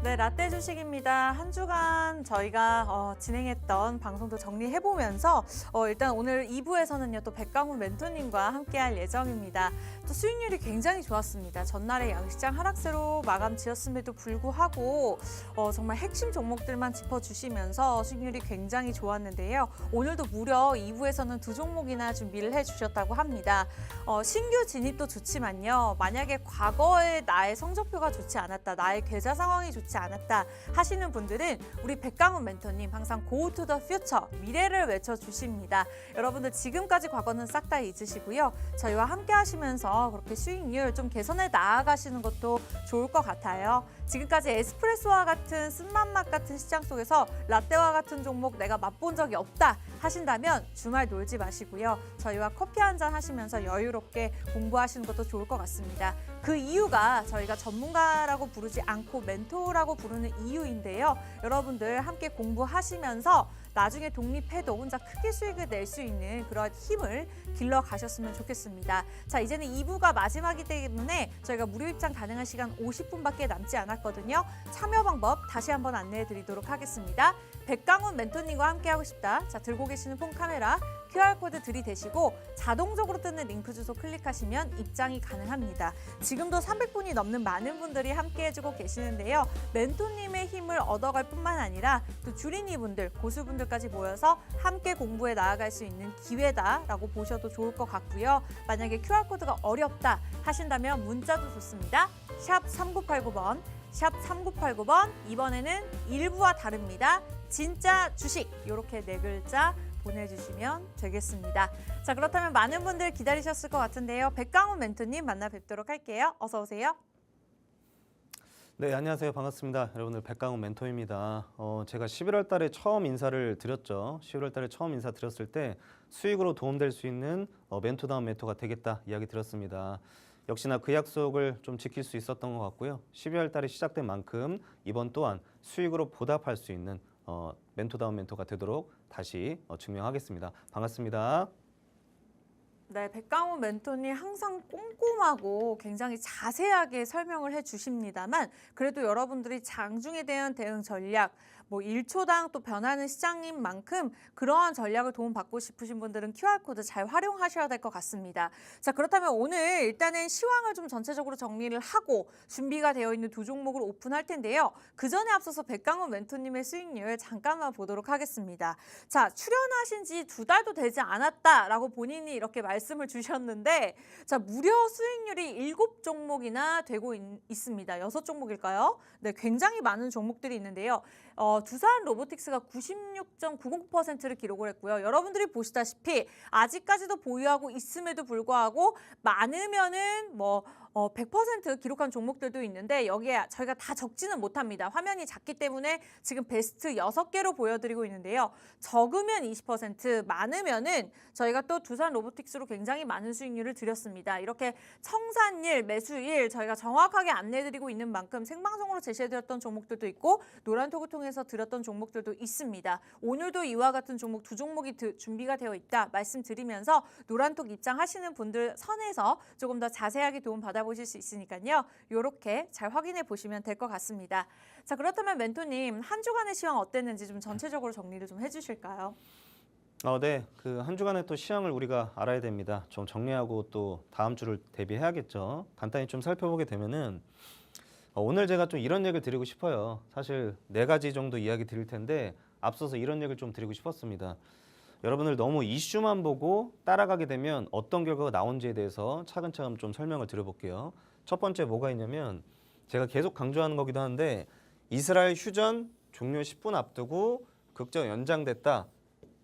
네, 라떼 주식입니다. 한 주간 저희가 진행했던 방송도 정리해보면서 일단 오늘 2부에서는요, 또 백강훈 멘토님과 함께할 예정입니다. 또 수익률이 굉장히 좋았습니다. 전날에 양시장 하락세로 마감 지었음에도 불구하고 정말 핵심 종목들만 짚어주시면서 수익률이 굉장히 좋았는데요. 오늘도 무려 2부에서는 두 종목이나 준비를 해주셨다고 합니다. 신규 진입도 좋지만요. 만약에 과거의 나의 성적표가 좋지 않았다, 나의 계좌 상황이 좋지 않았다 하시는 분들은 우리 백강훈 멘토님 항상 Go to the future, 미래를 외쳐주십니다. 여러분들 지금까지 과거는 싹 다 잊으시고요. 저희와 함께 하시면서 그렇게 수익률 좀 개선해 나아가시는 것도 좋을 것 같아요. 지금까지 에스프레소와 같은 쓴맛맛 같은 시장 속에서 라떼와 같은 종목 내가 맛본 적이 없다 하신다면 주말 놀지 마시고요. 저희와 커피 한잔 하시면서 여유롭게 공부하시는 것도 좋을 것 같습니다. 그 이유가 저희가 전문가라고 부르지 않고 멘토라고 부르는 이유인데요. 여러분들 함께 공부하시면서 나중에 독립해도 혼자 크게 수익을 낼 수 있는 그런 힘을 길러 가셨으면 좋겠습니다. 자, 이제는 2부가 마지막이기 때문에 저희가 무료 입장 가능한 시간 50분밖에 남지 않았거든요. 참여 방법 다시 한번 안내해 드리도록 하겠습니다. 백강훈 멘토님과 함께하고 싶다. 자, 들고 계시는 폰 카메라 QR코드 들이대시고 자동적으로 뜨는 링크 주소 클릭하시면 입장이 가능합니다. 지금도 300분이 넘는 많은 분들이 함께해주고 계시는데요. 멘토님의 힘을 얻어갈 뿐만 아니라 또 주린이분들, 고수분들까지 모여서 함께 공부해 나아갈 수 있는 기회다라고 보셔도 좋을 것 같고요. 만약에 QR코드가 어렵다 하신다면 문자도 좋습니다. 샵 3989번, 샵 3989번, 이번에는 일부와 다릅니다. 진짜 주식, 이렇게 네 글자 보내주시면 되겠습니다. 자, 그렇다면 많은 분들 기다리셨을 것 같은데요. 백강훈 멘토님 만나 뵙도록 할게요. 어서 오세요. 네, 안녕하세요. 반갑습니다. 여러분들 백강훈 멘토입니다. 제가 11월 달에 처음 인사를 드렸죠. 11월 달에 처음 인사 드렸을 때 수익으로 도움될 수 있는 멘토다운 멘토가 되겠다 이야기 드렸습니다. 역시나 그 약속을 좀 지킬 수 있었던 것 같고요. 12월 달에 시작된 만큼 이번 또한 수익으로 보답할 수 있는 멘토다운 멘토가 되도록 다시 증명하겠습니다. 반갑습니다. 네, 백강훈 멘토님 항상 꼼꼼하고 굉장히 자세하게 설명을 해주십니다만 그래도 여러분들이 장중에 대한 대응 전략, 뭐 1초당 또 변하는 시장인 만큼 그러한 전략을 도움받고 싶으신 분들은 QR코드 잘 활용하셔야 될 것 같습니다. 자, 그렇다면 오늘 일단은 시황을 좀 전체적으로 정리를 하고 준비가 되어 있는 두 종목을 오픈할 텐데요. 그 전에 앞서서 백강훈 멘토님의 수익률 잠깐만 보도록 하겠습니다. 자, 출연하신 지 2달도 되지 않았다라고 본인이 이렇게 말씀을 주셨는데 자, 무려 수익률이 7종목이나 되고 있습니다. 6종목일까요? 네, 굉장히 많은 종목들이 있는데요. 두산 로보틱스가 96.90%를 기록을 했고요. 여러분들이 보시다시피 아직까지도 보유하고 있음에도 불구하고 많으면은 100% 기록한 종목들도 있는데 여기에 저희가 다 적지는 못합니다. 화면이 작기 때문에 지금 베스트 6개로 보여드리고 있는데요. 적으면 20%, 많으면은 저희가 또 두산 로보틱스로 굉장히 많은 수익률을 드렸습니다. 이렇게 청산일, 매수일 저희가 정확하게 안내드리고 있는 만큼 생방송으로 제시해드렸던 종목들도 있고 노란톡을 통해서 드렸던 종목들도 있습니다. 오늘도 이와 같은 종목 두 종목이 준비가 되어 있다 말씀드리면서 노란톡 입장하시는 분들 선에서 조금 더 자세하게 도움 받아보실 수 있으니까요. 이렇게 잘 확인해 보시면 될 것 같습니다. 자, 그렇다면 멘토님 한 주간의 시황 어땠는지 좀 전체적으로 정리를 좀 해주실까요? 네, 그 한 주간의 또 시황을 우리가 알아야 됩니다. 좀 정리하고 또 다음 주를 대비해야겠죠. 간단히 좀 살펴보게 되면은 오늘 제가 좀 이런 얘기를 드리고 싶어요. 사실 4가지 정도 이야기 드릴 텐데 앞서서 이런 얘기를 좀 드리고 싶었습니다. 여러분들 너무 이슈만 보고 따라가게 되면 어떤 결과가 나온지에 대해서 차근차근 좀 설명을 드려볼게요. 첫 번째 뭐가 있냐면 제가 계속 강조하는 거기도 한데 이스라엘 휴전 종료 10분 앞두고 국정 연장됐다.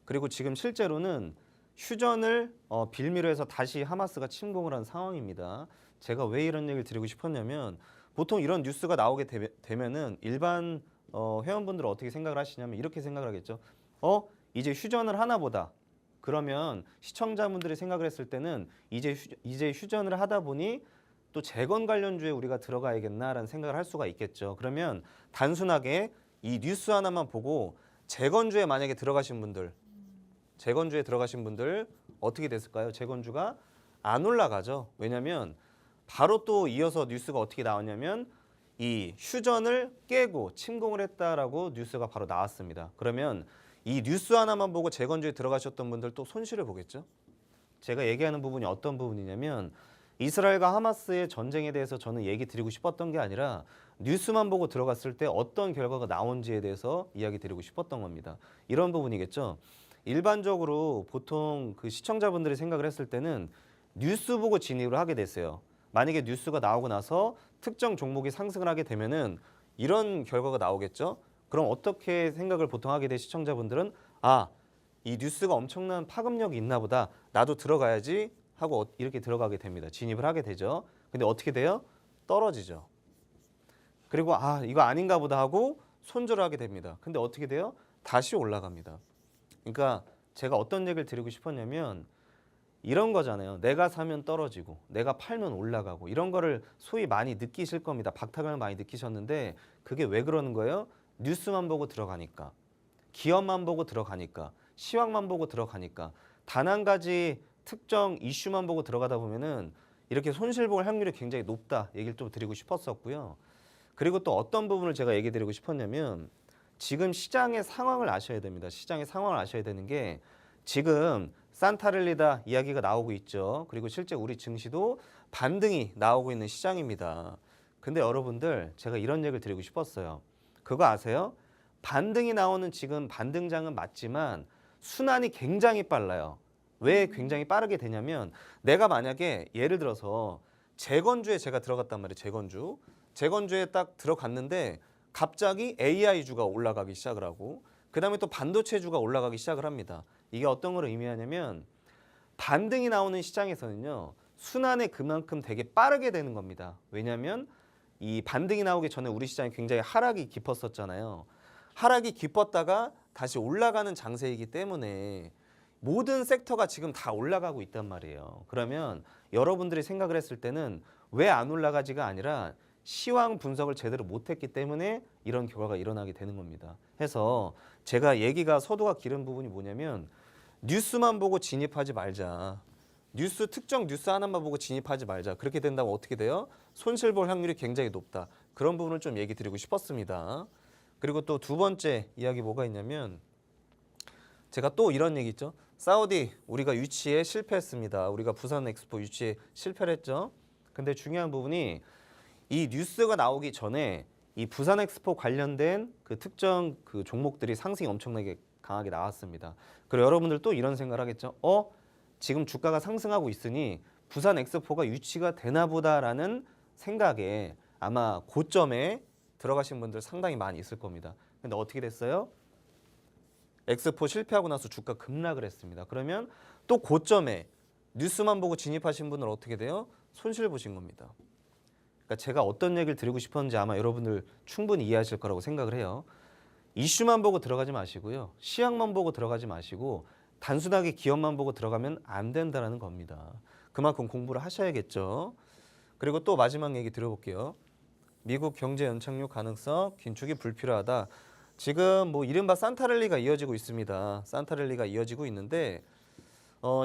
그리고 지금 실제로는 휴전을 빌미로 해서 다시 하마스가 침공을 한 상황입니다. 제가 왜 이런 얘기를 드리고 싶었냐면 보통 이런 뉴스가 나오게 되면은 일반 회원분들은 어떻게 생각을 하시냐면 이렇게 생각을 하겠죠. 이제 휴전을 하나 보다. 그러면 시청자분들이 생각을 했을 때는 이제 휴전을 하다 보니 또 재건 관련주에 우리가 들어가야겠나라는 생각을 할 수가 있겠죠. 그러면 단순하게 이 뉴스 하나만 보고 재건주에 만약에 들어가신 분들 어떻게 됐을까요? 재건주가 안 올라가죠. 왜냐하면 바로 또 이어서 뉴스가 어떻게 나왔냐면 이 휴전을 깨고 침공을 했다라고 뉴스가 바로 나왔습니다. 그러면 이 뉴스 하나만 보고 재건주에 들어가셨던 분들 또 손실을 보겠죠. 제가 얘기하는 부분이 어떤 부분이냐면 이스라엘과 하마스의 전쟁에 대해서 저는 얘기 드리고 싶었던 게 아니라 뉴스만 보고 들어갔을 때 어떤 결과가 나온지에 대해서 이야기 드리고 싶었던 겁니다. 이런 부분이겠죠. 일반적으로 보통 그 시청자분들이 생각을 했을 때는 뉴스 보고 진입을 하게 됐어요. 만약에 뉴스가 나오고 나서 특정 종목이 상승을 하게 되면은 이런 결과가 나오겠죠. 그럼 어떻게 생각을 보통 하게 돼 시청자분들은 이 뉴스가 엄청난 파급력이 있나 보다. 나도 들어가야지 하고 이렇게 들어가게 됩니다. 진입을 하게 되죠. 근데 어떻게 돼요? 떨어지죠. 그리고 이거 아닌가 보다 하고 손절을 하게 됩니다. 근데 어떻게 돼요? 다시 올라갑니다. 그러니까 제가 어떤 얘기를 드리고 싶었냐면 이런 거잖아요. 내가 사면 떨어지고 내가 팔면 올라가고 이런 거를 소위 많이 느끼실 겁니다. 박탈감을 많이 느끼셨는데 그게 왜 그러는 거예요? 뉴스만 보고 들어가니까, 기업만 보고 들어가니까, 시황만 보고 들어가니까, 단 한 가지 특정 이슈만 보고 들어가다 보면은 이렇게 손실 볼 확률이 굉장히 높다 얘기를 좀 드리고 싶었었고요. 그리고 또 어떤 부분을 제가 얘기 드리고 싶었냐면 지금 시장의 상황을 아셔야 됩니다. 시장의 상황을 아셔야 되는 게 지금 산타랠리다 이야기가 나오고 있죠. 그리고 실제 우리 증시도 반등이 나오고 있는 시장입니다. 근데 여러분들 제가 이런 얘기를 드리고 싶었어요. 그거 아세요? 반등이 나오는 지금 반등장은 맞지만 순환이 굉장히 빨라요. 왜 굉장히 빠르게 되냐면 내가 만약에 예를 들어서 재건주에 제가 들어갔단 말이에요. 재건주에 딱 들어갔는데 갑자기 AI주가 올라가기 시작을 하고 그다음에 또 반도체주가 올라가기 시작을 합니다. 이게 어떤 걸 의미하냐면 반등이 나오는 시장에서는요. 순환에 그만큼 되게 빠르게 되는 겁니다. 왜냐하면 이 반등이 나오기 전에 우리 시장이 굉장히 하락이 깊었었잖아요. 하락이 깊었다가 다시 올라가는 장세이기 때문에 모든 섹터가 지금 다 올라가고 있단 말이에요. 그러면 여러분들이 생각을 했을 때는 왜 안 올라가지가 아니라 시황 분석을 제대로 못했기 때문에 이런 결과가 일어나게 되는 겁니다. 해서 제가 얘기가 서두가 기른 부분이 뭐냐면 뉴스만 보고 진입하지 말자. 특정 뉴스 하나만 보고 진입하지 말자. 그렇게 된다면 어떻게 돼요? 손실 볼 확률이 굉장히 높다. 그런 부분을 좀 얘기 드리고 싶었습니다. 그리고 또 두 번째 이야기 뭐가 있냐면 제가 또 이런 얘기 있죠. 사우디 우리가 유치에 실패했습니다. 우리가 부산 엑스포 유치에 실패를 했죠. 근데 중요한 부분이 이 뉴스가 나오기 전에 이 부산 엑스포 관련된 그 특정 그 종목들이 상승이 엄청나게 강하게 나왔습니다. 그리고 여러분들 또 이런 생각을 하겠죠. 지금 주가가 상승하고 있으니 부산 엑스포가 유치가 되나 보다라는 생각에 아마 고점에 들어가신 분들 상당히 많이 있을 겁니다. 근데 어떻게 됐어요? 엑스포 실패하고 나서 주가 급락을 했습니다. 그러면 또 고점에 뉴스만 보고 진입하신 분은 어떻게 돼요? 손실 보신 겁니다. 그러니까 제가 어떤 얘기를 드리고 싶었는지 아마 여러분들 충분히 이해하실 거라고 생각을 해요. 이슈만 보고 들어가지 마시고요. 시황만 보고 들어가지 마시고 단순하게 기업만 보고 들어가면 안 된다는 겁니다. 그만큼 공부를 하셔야겠죠. 그리고 또 마지막 얘기 들어볼게요. 미국 경제 연착륙 가능성 긴축이 불필요하다. 지금 뭐 이른바 산타랠리가 이어지고 있습니다. 산타랠리가 이어지고 있는데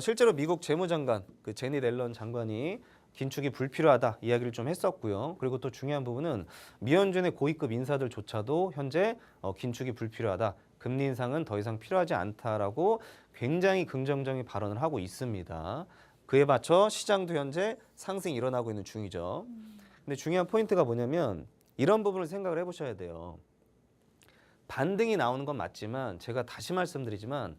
실제로 미국 재무장관 그 제니 옐런 장관이 긴축이 불필요하다 이야기를 좀 했었고요. 그리고 또 중요한 부분은 미연준의 고위급 인사들조차도 현재 긴축이 불필요하다. 금리 인상은 더 이상 필요하지 않다라고 굉장히 긍정적인 발언을 하고 있습니다. 그에 맞춰 시장도 현재 상승이 일어나고 있는 중이죠. 근데 중요한 포인트가 뭐냐면 이런 부분을 생각을 해보셔야 돼요. 반등이 나오는 건 맞지만 제가 다시 말씀드리지만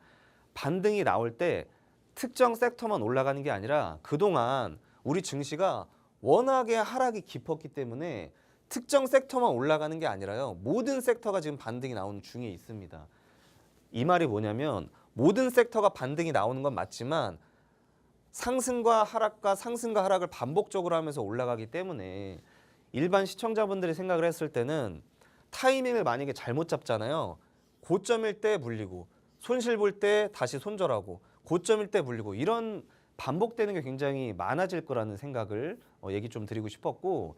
반등이 나올 때 특정 섹터만 올라가는 게 아니라 그동안 우리 증시가 워낙에 하락이 깊었기 때문에 특정 섹터만 올라가는 게 아니라요. 모든 섹터가 지금 반등이 나오는 중에 있습니다. 이 말이 뭐냐면 모든 섹터가 반등이 나오는 건 맞지만 상승과 하락을 반복적으로 하면서 올라가기 때문에 일반 시청자분들이 생각을 했을 때는 타이밍을 만약에 잘못 잡잖아요. 고점일 때 물리고 손실 볼 때 다시 손절하고 고점일 때 물리고 이런 반복되는 게 굉장히 많아질 거라는 생각을 얘기 좀 드리고 싶었고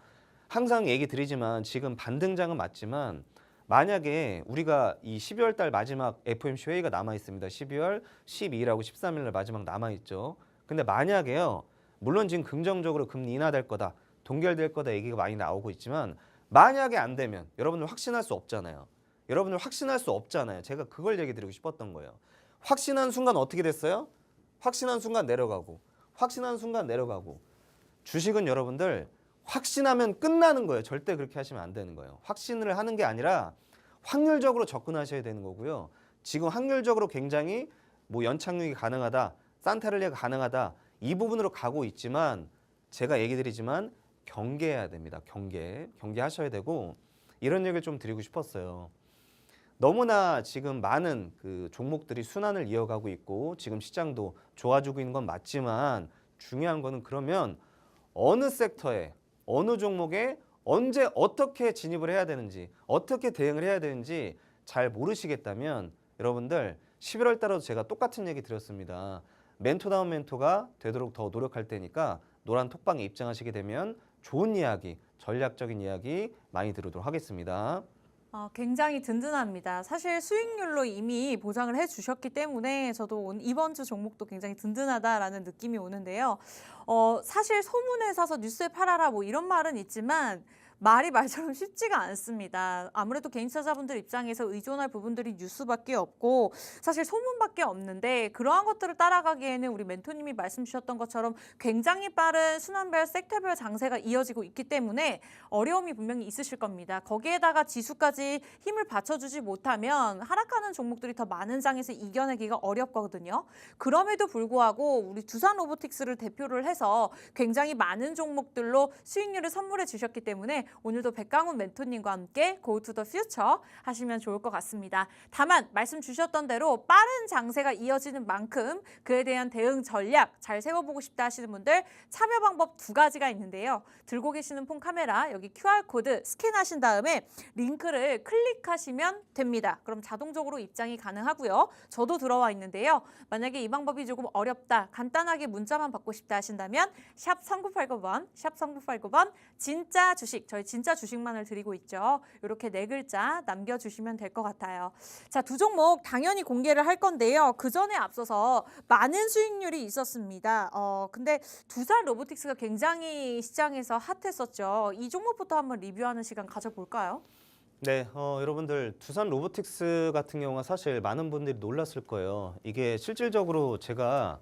항상 얘기 드리지만 지금 반등장은 맞지만 만약에 우리가 이 12월 달 마지막 FOMC 회의가 남아 있습니다. 12월 12일하고 13일 날 마지막 남아 있죠. 근데 만약에요. 물론 지금 긍정적으로 금리 인하될 거다. 동결될 거다 얘기가 많이 나오고 있지만 만약에 안 되면 여러분들 확신할 수 없잖아요. 여러분들 확신할 수 없잖아요. 제가 그걸 얘기 드리고 싶었던 거예요. 확신한 순간 어떻게 됐어요? 확신한 순간 내려가고 확신한 순간 내려가고 주식은 여러분들 확신하면 끝나는 거예요. 절대 그렇게 하시면 안 되는 거예요. 확신을 하는 게 아니라 확률적으로 접근하셔야 되는 거고요. 지금 확률적으로 굉장히 뭐 연착륙이 가능하다, 산타를리가 가능하다 이 부분으로 가고 있지만 제가 얘기 드리지만 경계해야 됩니다. 경계하셔야 되고 이런 얘기를 좀 드리고 싶었어요. 너무나 지금 많은 그 종목들이 순환을 이어가고 있고 지금 시장도 좋아지고 있는 건 맞지만 중요한 거는 그러면 어느 섹터에 어느 종목에 언제 어떻게 진입을 해야 되는지 어떻게 대응을 해야 되는지 잘 모르시겠다면 여러분들 11월 달에도 제가 똑같은 얘기 드렸습니다. 멘토다운 멘토가 되도록 더 노력할 테니까 노란 톡방에 입장하시게 되면 좋은 이야기, 전략적인 이야기 많이 들으도록 하겠습니다. 굉장히 든든합니다. 사실 수익률로 이미 보장을 해주셨기 때문에 저도 이번 주 종목도 굉장히 든든하다라는 느낌이 오는데요. 사실 소문에 사서 뉴스에 팔아라 뭐 이런 말은 있지만 말이 말처럼 쉽지가 않습니다. 아무래도 개인 투자자분들 입장에서 의존할 부분들이 뉴스밖에 없고 사실 소문밖에 없는데 그러한 것들을 따라가기에는 우리 멘토님이 말씀 주셨던 것처럼 굉장히 빠른 순환별 섹터별 장세가 이어지고 있기 때문에 어려움이 분명히 있으실 겁니다. 거기에다가 지수까지 힘을 받쳐주지 못하면 하락하는 종목들이 더 많은 장에서 이겨내기가 어렵거든요. 그럼에도 불구하고 우리 두산 로보틱스를 대표를 해서 굉장히 많은 종목들로 수익률을 선물해 주셨기 때문에 오늘도 백강훈 멘토님과 함께 Go to the Future 하시면 좋을 것 같습니다. 다만 말씀 주셨던 대로 빠른 장세가 이어지는 만큼 그에 대한 대응 전략 잘 세워보고 싶다 하시는 분들 참여 방법 두 가지가 있는데요. 들고 계시는 폰 카메라 여기 QR코드 스캔하신 다음에 링크를 클릭하시면 됩니다. 그럼 자동적으로 입장이 가능하고요. 저도 들어와 있는데요. 만약에 이 방법이 조금 어렵다, 간단하게 문자만 받고 싶다 하신다면 샵 3989번, 샵 3989번 진짜 주식, 저희 진짜 주식만을 드리고 있죠. 이렇게 네 글자 남겨주시면 될 것 같아요. 자, 두 종목 당연히 공개를 할 건데요. 그 전에 앞서서 많은 수익률이 있었습니다. 근데 두산 로보틱스가 굉장히 시장에서 핫했었죠. 이 종목부터 한번 리뷰하는 시간 가져볼까요? 네, 여러분들 두산 로보틱스 같은 경우가 사실 많은 분들이 놀랐을 거예요. 이게 실질적으로 제가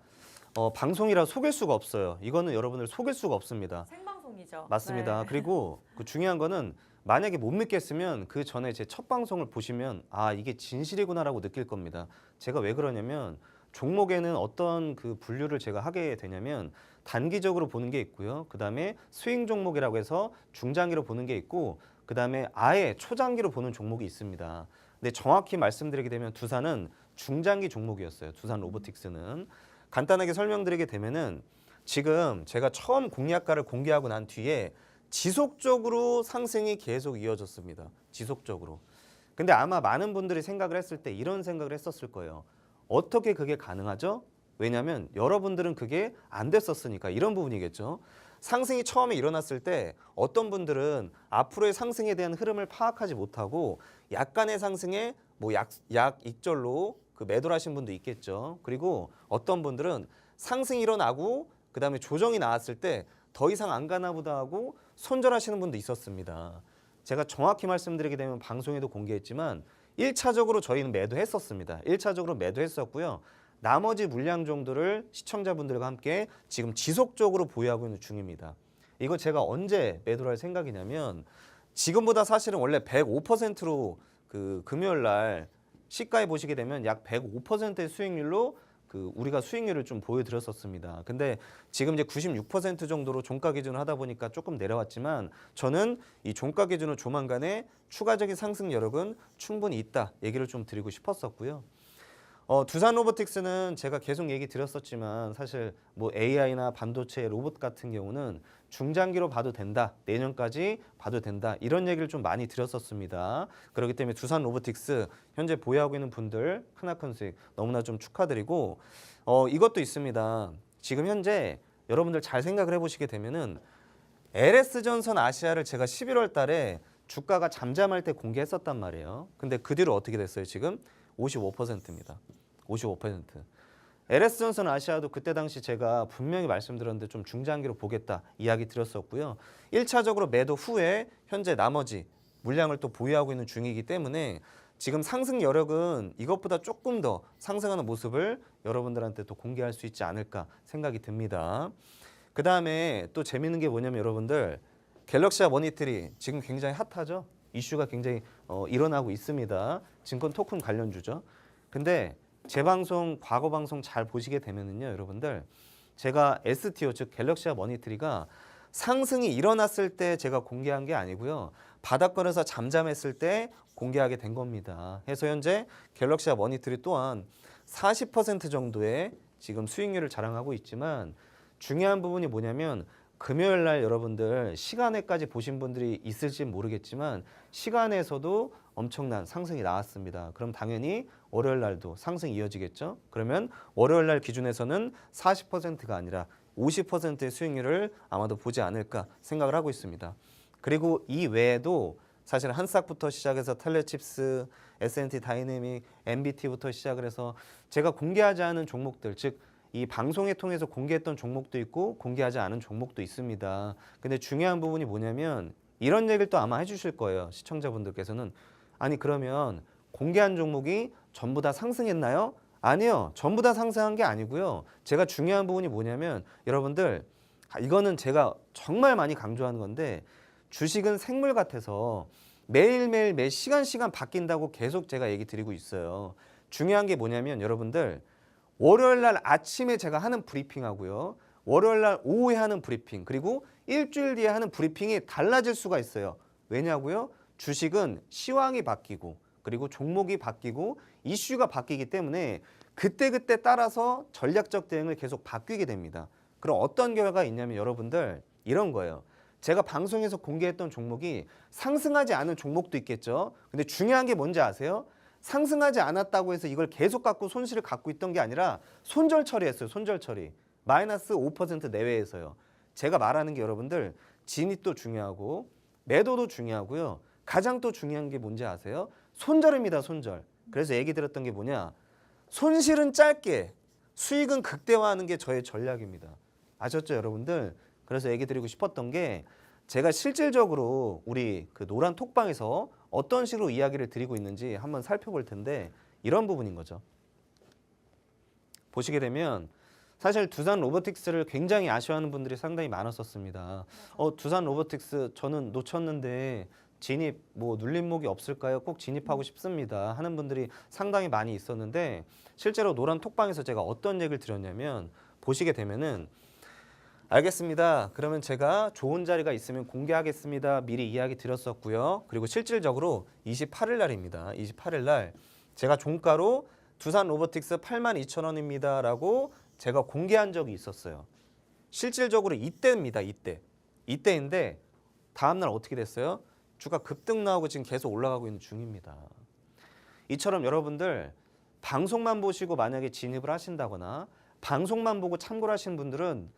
방송이라 속일 수가 없어요. 이거는 여러분들 속일 수가 없습니다. 생방송이죠. 맞습니다. 네. 그리고 그 중요한 거는 만약에 못 믿겠으면 그 전에 제 첫 방송을 보시면 아 이게 진실이구나라고 느낄 겁니다. 제가 왜 그러냐면 종목에는 어떤 그 분류를 제가 하게 되냐면 단기적으로 보는 게 있고요. 그 다음에 스윙 종목이라고 해서 중장기로 보는 게 있고 그 다음에 아예 초장기로 보는 종목이 있습니다. 근데 정확히 말씀드리게 되면 두산은 중장기 종목이었어요. 두산 로보틱스는. 간단하게 설명드리게 되면은 지금 제가 처음 공략가를 공개하고 난 뒤에 지속적으로 상승이 계속 이어졌습니다. 지속적으로. 근데 아마 많은 분들이 생각을 했을 때 이런 생각을 했었을 거예요. 어떻게 그게 가능하죠? 왜냐하면 여러분들은 그게 안 됐었으니까 이런 부분이겠죠. 상승이 처음에 일어났을 때 어떤 분들은 앞으로의 상승에 대한 흐름을 파악하지 못하고 약간의 상승에 뭐 약 익절로 그 매도를 하신 분도 있겠죠. 그리고 어떤 분들은 상승이 일어나고 그다음에 조정이 나왔을 때 더 이상 안 가나 보다 하고 손절하시는 분도 있었습니다. 제가 정확히 말씀드리게 되면 방송에도 공개했지만 1차적으로 저희는 매도했었습니다. 1차적으로 매도했었고요. 나머지 물량 정도를 시청자분들과 함께 지금 지속적으로 보유하고 있는 중입니다. 이거 제가 언제 매도를 할 생각이냐면 지금보다 사실은 원래 105%로 그 금요일 날 시가에 보시게 되면 약 105%의 수익률로 그 우리가 수익률을 좀 보여드렸었습니다. 근데 지금 이제 96% 정도로 종가 기준을 하다 보니까 조금 내려왔지만 저는 이 종가 기준으로 조만간에 추가적인 상승 여력은 충분히 있다 얘기를 좀 드리고 싶었었고요. 두산 로보틱스는 제가 계속 얘기 드렸었지만 사실 뭐 AI나 반도체 로봇 같은 경우는 중장기로 봐도 된다. 내년까지 봐도 된다. 이런 얘기를 좀 많이 드렸었습니다. 그렇기 때문에 두산 로보틱스 현재 보유하고 있는 분들 크나큰 수익 너무나 좀 축하드리고 이것도 있습니다. 지금 현재 여러분들 잘 생각을 해보시게 되면은 LS전선 아시아를 제가 11월 달에 주가가 잠잠할 때 공개했었단 말이에요. 근데 그 뒤로 어떻게 됐어요? 지금 55%입니다. 55%. LS전선 아시아도 그때 당시 제가 분명히 말씀드렸는데 좀 중장기로 보겠다 이야기 드렸었고요. 1차적으로 매도 후에 현재 나머지 물량을 또 보유하고 있는 중이기 때문에 지금 상승 여력은 이것보다 조금 더 상승하는 모습을 여러분들한테 또 공개할 수 있지 않을까 생각이 듭니다. 그 다음에 또 재밌는 게 뭐냐면 여러분들 갤럭시와 머니트리 지금 굉장히 핫하죠. 이슈가 굉장히 일어나고 있습니다. 증권 토큰 관련주죠. 근데 제 방송 과거 방송 잘 보시게 되면은요 여러분들 제가 STO 즉 갤럭시와 머니트리가 상승이 일어났을 때 제가 공개한 게 아니고요. 바닥권에서 잠잠했을 때 공개하게 된 겁니다. 해서 현재 갤럭시와 머니트리 또한 40% 정도의 지금 수익률을 자랑하고 있지만 중요한 부분이 뭐냐면 금요일 날 여러분들 시간에까지 보신 분들이 있을지 모르겠지만 시간에서도 엄청난 상승이 나왔습니다. 그럼 당연히 월요일 날도 상승이 이어지겠죠. 그러면 월요일 날 기준에서는 40%가 아니라 50%의 수익률을 아마도 보지 않을까 생각을 하고 있습니다. 그리고 이 외에도 사실 한싹부터 시작해서 텔레칩스, S&T 다이내믹, MBT부터 시작을 해서 제가 공개하지 않은 종목들 즉 이 방송을 통해서 공개했던 종목도 있고 공개하지 않은 종목도 있습니다. 근데 중요한 부분이 뭐냐면 이런 얘기를 또 아마 해주실 거예요. 시청자분들께서는 아니 그러면 공개한 종목이 전부 다 상승했나요? 아니요. 전부 다 상승한 게 아니고요. 제가 중요한 부분이 뭐냐면 여러분들 이거는 제가 정말 많이 강조하는 건데 주식은 생물 같아서 매일매일 매 시간 바뀐다고 계속 제가 얘기 드리고 있어요. 중요한 게 뭐냐면 여러분들 월요일 날 아침에 제가 하는 브리핑하고요. 월요일 날 오후에 하는 브리핑 그리고 일주일 뒤에 하는 브리핑이 달라질 수가 있어요. 왜냐고요? 주식은 시황이 바뀌고 그리고 종목이 바뀌고 이슈가 바뀌기 때문에 그때그때 따라서 전략적 대응을 계속 바뀌게 됩니다. 그럼 어떤 결과가 있냐면 여러분들 이런 거예요. 제가 방송에서 공개했던 종목이 상승하지 않은 종목도 있겠죠. 근데 중요한 게 뭔지 아세요? 상승하지 않았다고 해서 이걸 계속 갖고 손실을 갖고 있던 게 아니라 손절 처리했어요. 손절 처리. 마이너스 5% 내외에서요. 제가 말하는 게 여러분들 진입도 중요하고 매도도 중요하고요. 가장 또 중요한 게 뭔지 아세요? 손절입니다. 손절. 그래서 얘기 드렸던 게 뭐냐. 손실은 짧게 수익은 극대화하는 게 저의 전략입니다. 아셨죠 여러분들? 그래서 얘기 드리고 싶었던 게 제가 실질적으로 우리 그 노란 톡방에서 어떤 식으로 이야기를 드리고 있는지 한번 살펴볼 텐데 이런 부분인 거죠. 보시게 되면 사실 두산 로보틱스를 굉장히 아쉬워하는 분들이 상당히 많았었습니다. 두산 로보틱스 저는 놓쳤는데 진입 뭐 눌림목이 없을까요? 꼭 진입하고 싶습니다 하는 분들이 상당히 많이 있었는데 실제로 노란 톡방에서 제가 어떤 얘기를 드렸냐면 보시게 되면은 알겠습니다. 그러면 제가 좋은 자리가 있으면 공개하겠습니다. 미리 이야기 드렸었고요. 그리고 실질적으로 28일 날입니다. 28일 날 제가 종가로 두산 로보틱스 82,000원입니다 라고 제가 공개한 적이 있었어요. 실질적으로 이때입니다. 이때인데 다음날 어떻게 됐어요? 주가 급등 나오고 지금 계속 올라가고 있는 중입니다. 이처럼 여러분들 방송만 보시고 만약에 진입을 하신다거나 방송만 보고 참고를 하시는 분들은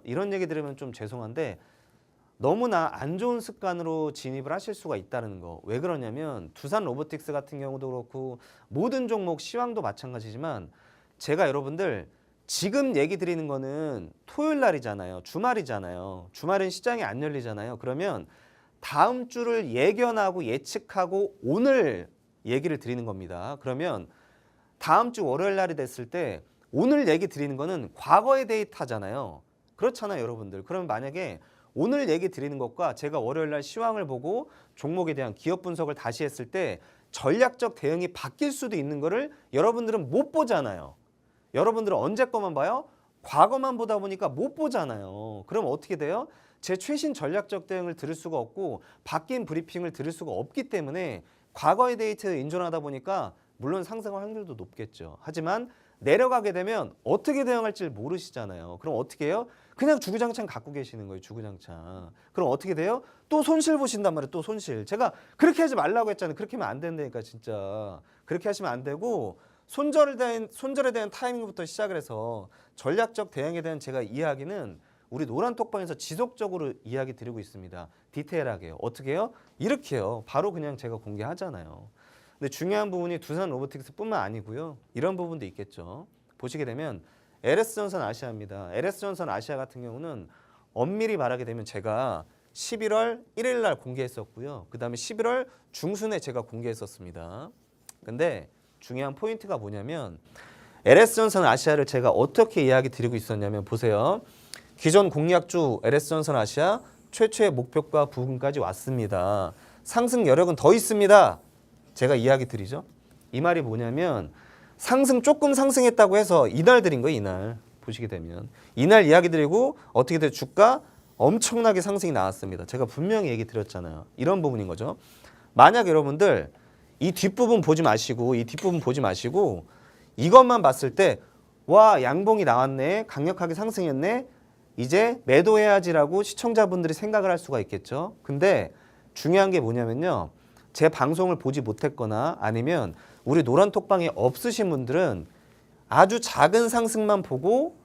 이런 얘기 들으면 좀 죄송한데 너무나 안 좋은 습관으로 진입을 하실 수가 있다는 거. 왜 그러냐면 두산 로보틱스 같은 경우도 그렇고 모든 종목 시황도 마찬가지지만 제가 여러분들 지금 얘기 드리는 거는 토요일 날이잖아요. 주말이잖아요. 주말엔 시장이 안 열리잖아요. 그러면 다음 주를 예견하고 예측하고 오늘 얘기를 드리는 겁니다. 그러면 다음 주 월요일 날이 됐을 때 오늘 얘기 드리는 거는 과거의 데이터잖아요. 그렇잖아요, 여러분들. 그럼 만약에 오늘 얘기 드리는 것과 제가 월요일 날 시황을 보고 종목에 대한 기업 분석을 다시 했을 때 전략적 대응이 바뀔 수도 있는 거를 여러분들은 못 보잖아요. 여러분들은 언제 거만 봐요? 과거만 보다 보니까 못 보잖아요. 그럼 어떻게 돼요? 제 최신 전략적 대응을 들을 수가 없고 바뀐 브리핑을 들을 수가 없기 때문에 과거의 데이터에 인존하다 보니까 물론 상승할 확률도 높겠죠. 하지만 내려가게 되면 어떻게 대응할지 모르시잖아요. 그럼 어떻게 해요? 그냥 주구장창 갖고 계시는 거예요. 주구장창. 그럼 어떻게 돼요? 또 손실 보신단 말이에요. 또 손실. 제가 그렇게 하지 말라고 했잖아요. 그렇게 하면 안 된다니까 진짜. 그렇게 하시면 안 되고 손절에 대한 타이밍부터 시작을 해서 전략적 대응에 대한 제가 이야기는 우리 노란 톡방에서 지속적으로 이야기 드리고 있습니다. 디테일하게요. 어떻게 해요? 이렇게요. 바로 그냥 제가 공개하잖아요. 근데 중요한 부분이 두산 로보틱스뿐만 아니고요. 이런 부분도 있겠죠. 보시게 되면 LS전선 아시아입니다. LS전선 아시아 같은 경우는 엄밀히 말하게 되면 제가 11월 1일 날 공개했었고요. 그 다음에 11월 중순에 제가 공개했었습니다. 근데 중요한 포인트가 뭐냐면 LS전선 아시아를 제가 어떻게 이야기 드리고 있었냐면 보세요. 기존 공약주 LS전선 아시아 최초의 목표가 부근까지 왔습니다. 상승 여력은 더 있습니다. 제가 이야기 드리죠. 이 말이 뭐냐면 조금 상승했다고 해서 이날 드린 거예요. 이날 보시게 되면 이날 이야기 드리고 어떻게 돼 주가 엄청나게 상승이 나왔습니다. 제가 분명히 얘기 드렸잖아요. 이런 부분인 거죠. 만약 여러분들 이 뒷부분 보지 마시고 이것만 봤을 때 와 양봉이 나왔네. 강력하게 상승했네. 이제 매도해야지라고 시청자분들이 생각을 할 수가 있겠죠. 근데 중요한 게 뭐냐면요. 제 방송을 보지 못했거나 아니면 우리 노란톡방에 없으신 분들은 아주 작은 상승만 보고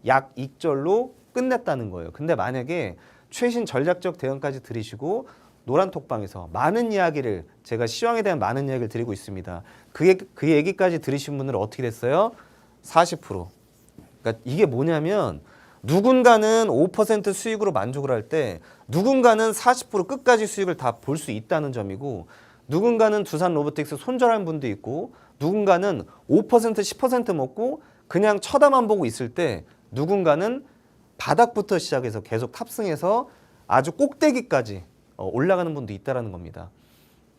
약 익절로 끝냈다는 거예요. 근데 만약에 최신 전략적 대응까지 들으시고 노란톡방에서 많은 이야기를 제가 시황에 대한 많은 이야기를 드리고 있습니다. 그 얘기까지 들으신 분들은 어떻게 됐어요? 40%. 그러니까 이게 뭐냐면 누군가는 5% 수익으로 만족을 할 때 누군가는 40% 끝까지 수익을 다 볼 수 있다는 점이고 누군가는 두산 로보틱스 손절한 분도 있고 누군가는 5% 10% 먹고 그냥 쳐다만 보고 있을 때 누군가는 바닥부터 시작해서 계속 탑승해서 아주 꼭대기까지 올라가는 분도 있다는 겁니다.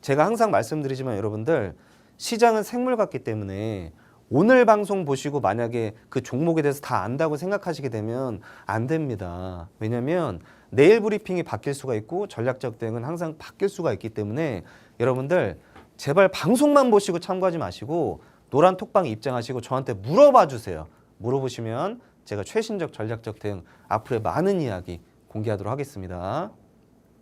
제가 항상 말씀드리지만 여러분들 시장은 생물 같기 때문에 오늘 방송 보시고 만약에 그 종목에 대해서 다 안다고 생각하시게 되면 안 됩니다. 왜냐하면 내일 브리핑이 바뀔 수가 있고 전략적 대응은 항상 바뀔 수가 있기 때문에 여러분들 제발 방송만 보시고 참고하지 마시고 노란 톡방에 입장하시고 저한테 물어봐 주세요. 물어보시면 제가 최신적 전략적 대응 앞으로의 많은 이야기 공개하도록 하겠습니다.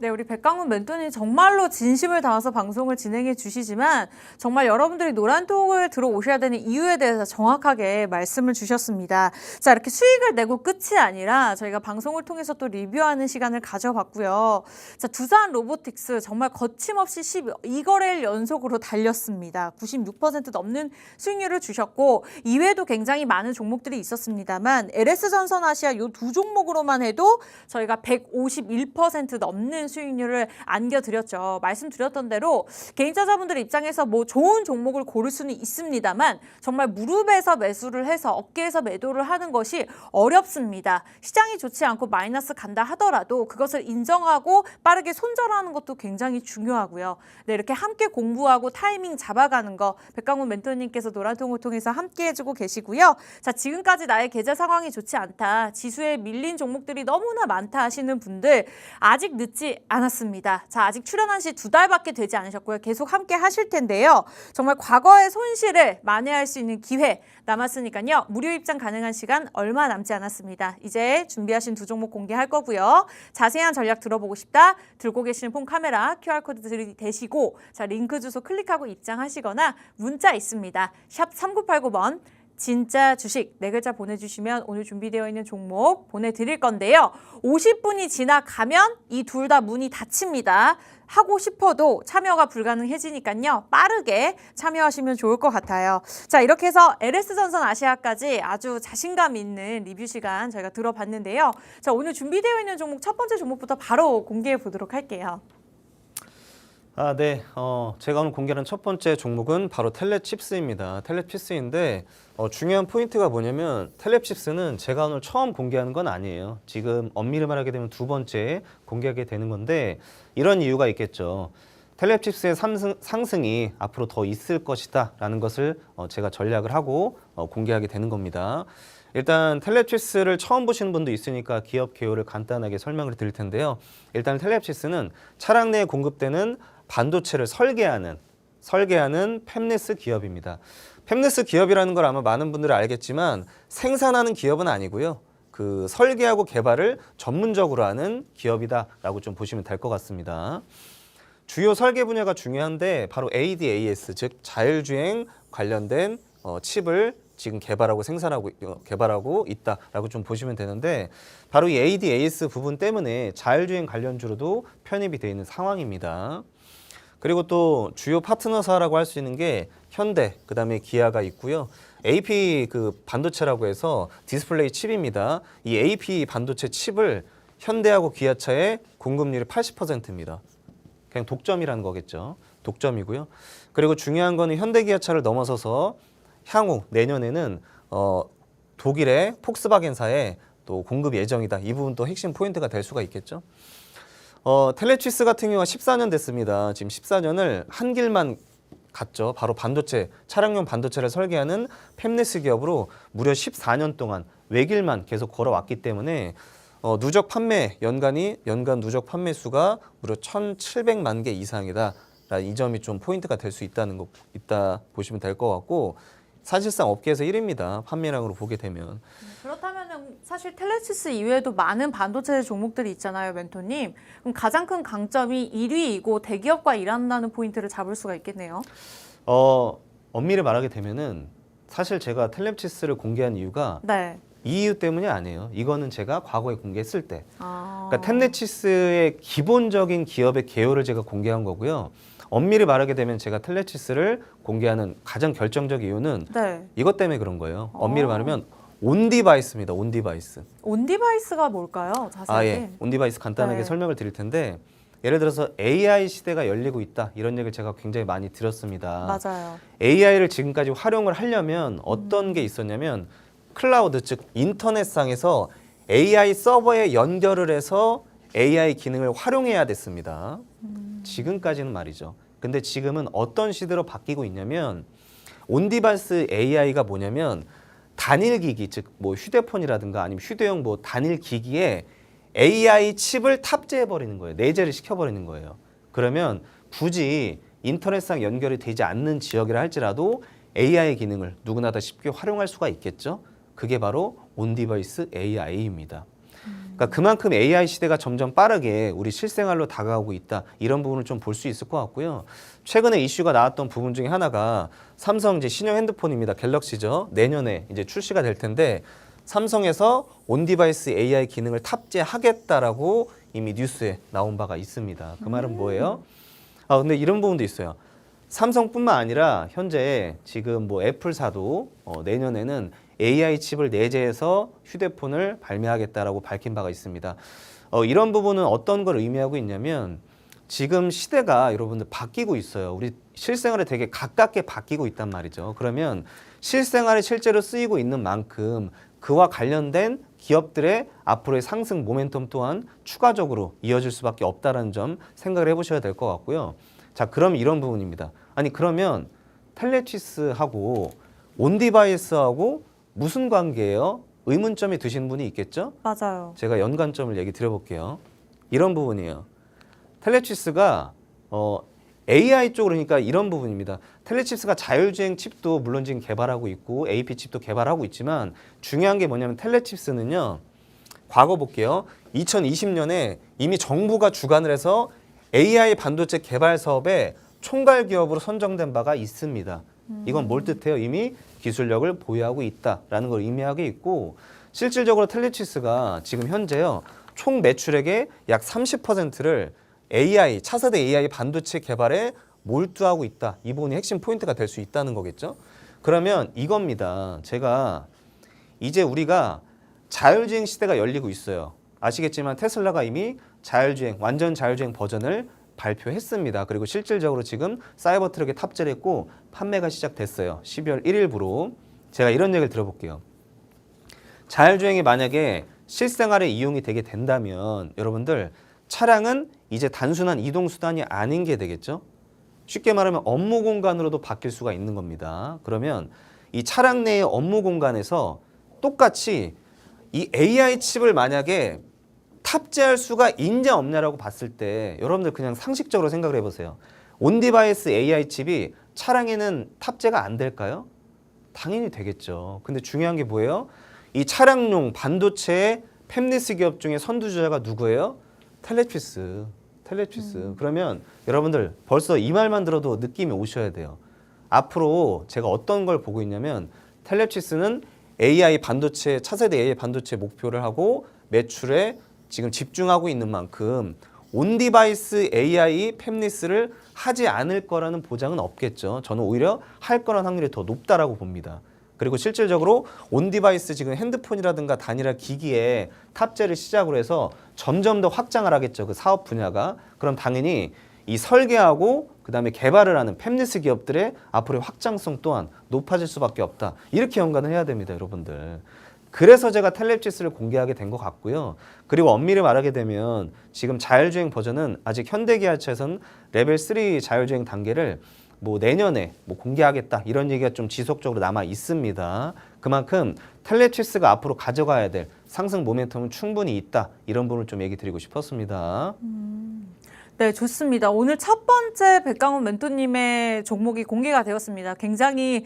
네, 우리 백강문 멘토님 정말로 진심을 담아서 방송을 진행해 주시지만 정말 여러분들이 노란톡을 들어오셔야 되는 이유에 대해서 정확하게 말씀을 주셨습니다. 자, 이렇게 수익을 내고 끝이 아니라 저희가 방송을 통해서 또 리뷰하는 시간을 가져봤고요. 자, 두산 로보틱스 정말 거침없이 12거래일 연속으로 달렸습니다. 96% 넘는 수익률을 주셨고 이외에도 굉장히 많은 종목들이 있었습니다만 LS전선 아시아 이 두 종목으로만 해도 저희가 151% 넘는 수익률을 안겨드렸죠. 말씀드렸던 대로 개인투자자분들 입장에서 뭐 좋은 종목을 고를 수는 있습니다만 정말 무릎에서 매수를 해서 어깨에서 매도를 하는 것이 어렵습니다. 시장이 좋지 않고 마이너스 간다 하더라도 그것을 인정하고 빠르게 손절하는 것도 굉장히 중요하고요. 네, 이렇게 함께 공부하고 타이밍 잡아가는 거 백강문 멘토님께서 노란통을 통해서 함께 해주고 계시고요. 자, 지금까지 나의 계좌 상황이 좋지 않다. 지수에 밀린 종목들이 너무나 많다 하시는 분들 아직 늦지 않았습니다. 자, 아직 출연한 지 2달밖에 되지 않으셨고요. 계속 함께 하실 텐데요. 정말 과거의 손실을 만회할 수 있는 기회 남았으니까요. 무료 입장 가능한 시간 얼마 남지 않았습니다. 이제 준비하신 두 종목 공개할 거고요. 자세한 전략 들어보고 싶다. 들고 계시는 폰 카메라 QR코드 들이대시고 자, 링크 주소 클릭하고 입장하시거나 문자 있습니다. 샵 3989번 진짜 주식 4글자 보내주시면 오늘 준비되어 있는 종목 보내드릴 건데요. 50분이 지나가면 이 둘 다 문이 닫힙니다. 하고 싶어도 참여가 불가능해지니까요. 빠르게 참여하시면 좋을 것 같아요. 자, 이렇게 해서 LS전선 아시아까지 아주 자신감 있는 리뷰 시간 저희가 들어봤는데요. 자, 오늘 준비되어 있는 종목 첫 번째 종목부터 바로 공개해 보도록 할게요. 네. 제가 오늘 공개하는 첫 번째 종목은 바로 텔레칩스입니다. 텔레칩스인데 중요한 포인트가 뭐냐면 텔레칩스는 제가 오늘 처음 공개하는 건 아니에요. 지금 엄밀히 말하게 되면 두 번째 공개하게 되는 건데 이런 이유가 있겠죠. 텔레칩스의 상승이 앞으로 더 있을 것이다 라는 것을 제가 전략을 하고 공개하게 되는 겁니다. 일단 텔레칩스를 처음 보시는 분도 있으니까 기업 개요를 간단하게 설명을 드릴 텐데요. 일단 텔레칩스는 차량 내에 공급되는 반도체를 설계하는 팹리스 기업입니다. 팹리스 기업이라는 걸 아마 많은 분들이 알겠지만 생산하는 기업은 아니고요. 그 설계하고 개발을 전문적으로 하는 기업이다라고 좀 보시면 될 것 같습니다. 주요 설계 분야가 중요한데 바로 ADAS 즉 자율주행 관련된 칩을 지금 개발하고 있다라고 좀 보시면 되는데 바로 이 ADAS 부분 때문에 자율주행 관련주로도 편입이 되어 있는 상황입니다. 그리고 또 주요 파트너사라고 할 수 있는 게 현대, 그다음에 기아가 있고요. AP 그 반도체라고 해서 디스플레이 칩입니다. 이 AP 반도체 칩을 현대하고 기아차의 공급률이 80%입니다. 그냥 독점이라는 거겠죠. 독점이고요. 그리고 중요한 거는 현대기아차를 넘어서서 향후 내년에는 독일의 폭스바겐사에 또 공급 예정이다. 이 부분도 핵심 포인트가 될 수가 있겠죠. 텔레취스 같은 경우가 14년 됐습니다. 지금 14년을 한 길만 갔죠. 바로 반도체, 차량용 반도체를 설계하는 팹리스 기업으로 무려 14년 동안 외길만 계속 걸어왔기 때문에 누적 판매 연간 누적 판매 수가 무려 1,700만 개 이상이다. 이 점이 좀 포인트가 될 수 있다 보시면 될 것 같고 사실상 업계에서 1위입니다. 판매량으로 보게 되면. 그렇다면 사실 텔레시스 이외에도 많은 반도체 종목들이 있잖아요, 멘토님. 그럼 가장 큰 강점이 1위이고 대기업과 일한다는 포인트를 잡을 수가 있겠네요. 엄밀히 말하게 되면은 사실 제가 텔레시스를 공개한 이유가 네. 이 이유 때문이 아니에요. 이거는 제가 과거에 공개했을 때. 그러니까 텔레시스의 기본적인 기업의 개요를 제가 공개한 거고요. 엄밀히 말하게 되면 제가 텔레시스를 공개하는 가장 결정적 이유는 네. 이것 때문에 그런 거예요. 엄밀히 말하면 온디바이스입니다. 온디바이스. 온디바이스가 뭘까요? 자세하게. 예. 온디바이스 간단하게 네. 설명을 드릴 텐데 예를 들어서 AI 시대가 열리고 있다. 이런 얘기를 제가 굉장히 많이 들었습니다. 맞아요. AI를 지금까지 활용을 하려면 어떤 게 있었냐면 클라우드 즉 인터넷상에서 AI 서버에 연결을 해서 AI 기능을 활용해야 됐습니다. 지금까지는 말이죠. 근데 지금은 어떤 시대로 바뀌고 있냐면 온디바이스 AI가 뭐냐면 단일 기기 즉 뭐 휴대폰이라든가 아니면 휴대용 뭐 단일 기기에 AI 칩을 탑재해 버리는 거예요. 내재를 시켜 버리는 거예요. 그러면 굳이 인터넷상 연결이 되지 않는 지역이라 할지라도 AI 기능을 누구나 다 쉽게 활용할 수가 있겠죠. 그게 바로 온디바이스 AI입니다. 그러니까 그만큼 AI 시대가 점점 빠르게 우리 실생활로 다가오고 있다. 이런 부분을 좀 볼 수 있을 것 같고요. 최근에 이슈가 나왔던 부분 중에 하나가 삼성 이제 신형 핸드폰입니다. 갤럭시죠. 내년에 이제 출시가 될 텐데 삼성에서 온디바이스 AI 기능을 탑재하겠다라고 이미 뉴스에 나온 바가 있습니다. 그 말은 뭐예요? 근데 이런 부분도 있어요. 삼성뿐만 아니라 현재 지금 뭐 애플사도 내년에는 AI 칩을 내재해서 휴대폰을 발매하겠다라고 밝힌 바가 있습니다. 이런 부분은 어떤 걸 의미하고 있냐면 지금 시대가 여러분들 바뀌고 있어요. 우리 실생활에 되게 가깝게 바뀌고 있단 말이죠. 그러면 실생활에 실제로 쓰이고 있는 만큼 그와 관련된 기업들의 앞으로의 상승 모멘텀 또한 추가적으로 이어질 수밖에 없다는 점 생각을 해보셔야 될 것 같고요. 자, 그럼 이런 부분입니다. 아니 그러면 텔레취스하고 온디바이스하고 무슨 관계예요? 의문점이 드시는 분이 있겠죠? 맞아요. 제가 연관점을 얘기 드려볼게요. 이런 부분이에요. 텔레취스가 AI 쪽으로 그러니까 이런 부분입니다. 텔레취스가 자율주행 칩도 물론 지금 개발하고 있고 AP 칩도 개발하고 있지만 중요한 게 뭐냐면 텔레취스는요. 과거 볼게요. 2020년에 이미 정부가 주관을 해서 AI 반도체 개발 사업에 총괄 기업으로 선정된 바가 있습니다. 이건 뭘 뜻해요? 이미 기술력을 보유하고 있다라는 걸 의미하고 있고 실질적으로 텔레취스가 지금 현재요. 총 매출액의 약 30%를 AI, 차세대 AI 반도체 개발에 몰두하고 있다. 이 부분이 핵심 포인트가 될 수 있다는 거겠죠. 그러면 이겁니다. 제가 이제 우리가 자율주행 시대가 열리고 있어요. 아시겠지만 테슬라가 이미 자율주행, 완전 자율주행 버전을 발표했습니다. 그리고 실질적으로 지금 사이버 트럭에 탑재를 했고 판매가 시작됐어요. 12월 1일부로. 제가 이런 얘기를 들어볼게요. 자율주행이 만약에 실생활에 이용이 되게 된다면 여러분들 차량은 이제 단순한 이동수단이 아닌 게 되겠죠. 쉽게 말하면 업무 공간으로도 바뀔 수가 있는 겁니다. 그러면 이 차량 내의 업무 공간에서 똑같이 이 AI 칩을 만약에 탑재할 수가 있냐 없냐라고 봤을 때 여러분들 그냥 상식적으로 생각을 해보세요. 온디바이스 AI 칩이 차량에는 탑재가 안 될까요? 당연히 되겠죠. 근데 중요한 게 뭐예요? 이 차량용 반도체의 팹리스 기업 중에 선두주자가 누구예요? 텔레취스. 그러면 여러분들 벌써 이 말만 들어도 느낌이 오셔야 돼요. 앞으로 제가 어떤 걸 보고 있냐면 텔레취스는 AI 반도체, 차세대 AI 반도체 목표를 하고 매출에 지금 집중하고 있는 만큼 온디바이스 AI 팹리스를 하지 않을 거라는 보장은 없겠죠. 저는 오히려 할 거라는 확률이 더 높다라고 봅니다. 그리고 실질적으로 온 디바이스 지금 핸드폰이라든가 단일화 기기에 탑재를 시작으로 해서 점점 더 확장을 하겠죠. 그 사업 분야가. 그럼 당연히 이 설계하고 그다음에 개발을 하는 팹리스 기업들의 앞으로의 확장성 또한 높아질 수밖에 없다. 이렇게 연관을 해야 됩니다, 여러분들. 그래서 제가 텔레칩스를 공개하게 된 것 같고요. 그리고 엄밀히 말하게 되면 지금 자율주행 버전은 아직 현대기아차에서는 레벨 3 자율주행 단계를 뭐 내년에 뭐 공개하겠다 이런 얘기가 좀 지속적으로 남아 있습니다. 그만큼 텔레칩스가 앞으로 가져가야 될 상승 모멘텀은 충분히 있다. 이런 부분을 좀 얘기 드리고 싶었습니다. 네, 좋습니다. 오늘 첫 번째 백강훈 멘토님의 종목이 공개가 되었습니다. 굉장히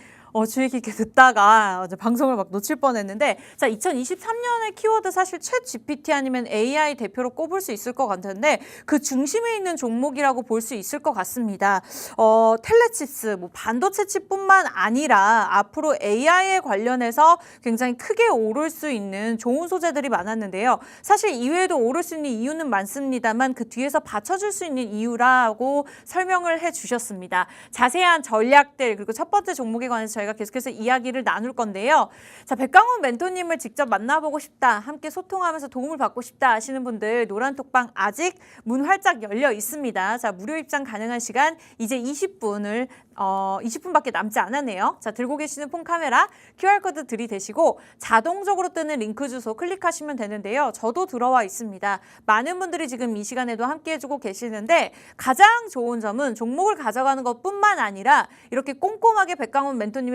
주의 깊게 듣다가 방송을 막 놓칠 뻔했는데, 자, 2023년의 키워드 사실 챗 GPT 아니면 AI 대표로 꼽을 수 있을 것 같은데 그 중심에 있는 종목이라고 볼 수 있을 것 같습니다. 텔레칩스, 뭐 반도체 칩뿐만 아니라 앞으로 AI에 관련해서 굉장히 크게 오를 수 있는 좋은 소재들이 많았는데요. 사실 이외에도 오를 수 있는 이유는 많습니다만 그 뒤에서 받쳐줄 수 있는 이유라고 설명을 해주셨습니다. 자세한 전략들 그리고 첫 번째 종목에 관해서 저희가 계속해서 이야기를 나눌 건데요. 자, 백강훈 멘토님을 직접 만나보고 싶다, 함께 소통하면서 도움을 받고 싶다 하시는 분들 노란톡방 아직 문 활짝 열려 있습니다. 자, 무료 입장 가능한 시간 이제 20분밖에 남지 않았네요. 자, 들고 계시는 폰 카메라 QR코드 들이대시고 자동적으로 뜨는 링크 주소 클릭하시면 되는데요. 저도 들어와 있습니다. 많은 분들이 지금 이 시간에도 함께 해주고 계시는데 가장 좋은 점은 종목을 가져가는 것뿐만 아니라 이렇게 꼼꼼하게 백강훈 멘토님의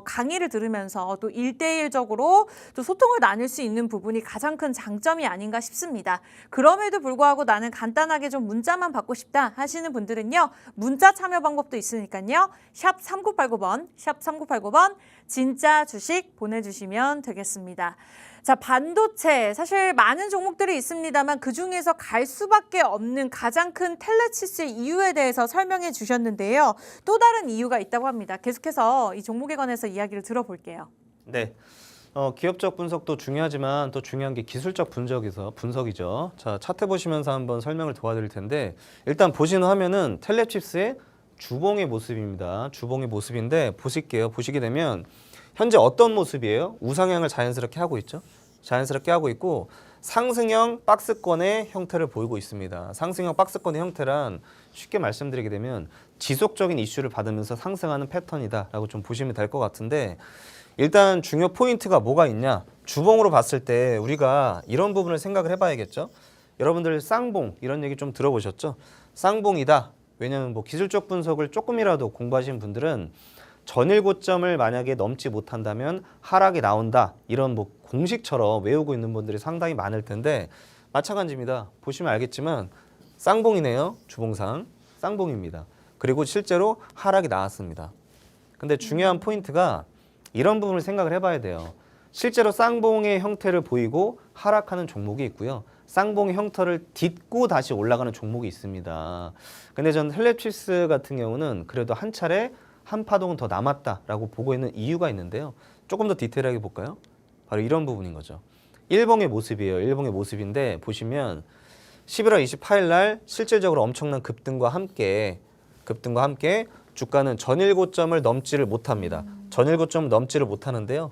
강의를 들으면서 또 1대1적으로 또 소통을 나눌 수 있는 부분이 가장 큰 장점이 아닌가 싶습니다. 그럼에도 불구하고 나는 간단하게 좀 문자만 받고 싶다 하시는 분들은요. 문자 참여 방법도 있으니까요. 샵 3989번, 샵 3989번 진짜 주식 보내주시면 되겠습니다. 자, 반도체 사실 많은 종목들이 있습니다만 그중에서 갈 수밖에 없는 가장 큰 텔레칩스의 이유에 대해서 설명해 주셨는데요. 또 다른 이유가 있다고 합니다. 계속해서 이 종목에 관해서 이야기를 들어볼게요. 네. 기업적 분석도 중요하지만 또 중요한 게 기술적 분석이죠. 자, 차트 보시면서 한번 설명을 도와드릴 텐데 일단 보시는 화면은 텔레칩스의 주봉의 모습입니다. 주봉의 모습인데 보실게요. 보시게 되면 현재 어떤 모습이에요? 우상향을 자연스럽게 하고 있죠. 자연스럽게 하고 있고 상승형 박스권의 형태를 보이고 있습니다. 상승형 박스권의 형태란 쉽게 말씀드리게 되면 지속적인 이슈를 받으면서 상승하는 패턴이다라고 좀 보시면 될 것 같은데 일단 중요 포인트가 뭐가 있냐? 주봉으로 봤을 때 우리가 이런 부분을 생각을 해봐야겠죠. 여러분들 쌍봉 이런 얘기 좀 들어보셨죠? 쌍봉이다. 왜냐하면 뭐 기술적 분석을 조금이라도 공부하신 분들은 전일 고점을 만약에 넘지 못한다면 하락이 나온다. 이런 뭐 공식처럼 외우고 있는 분들이 상당히 많을 텐데 마찬가지입니다. 보시면 알겠지만 쌍봉이네요. 주봉상 쌍봉입니다. 그리고 실제로 하락이 나왔습니다. 근데 중요한 포인트가 이런 부분을 생각을 해봐야 돼요. 실제로 쌍봉의 형태를 보이고 하락하는 종목이 있고요. 쌍봉의 형태를 딛고 다시 올라가는 종목이 있습니다. 근데 전 텔레칩스 같은 경우는 그래도 한 차례 한 파동은 더 남았다라고 보고 있는 이유가 있는데요. 조금 더 디테일하게 볼까요? 바로 이런 부분인 거죠. 일봉의 모습이에요. 일봉의 모습인데 보시면 11월 28일 날 실질적으로 엄청난 급등과 함께 주가는 전일 고점을 넘지를 못합니다. 전일 고점을 넘지를 못하는데요.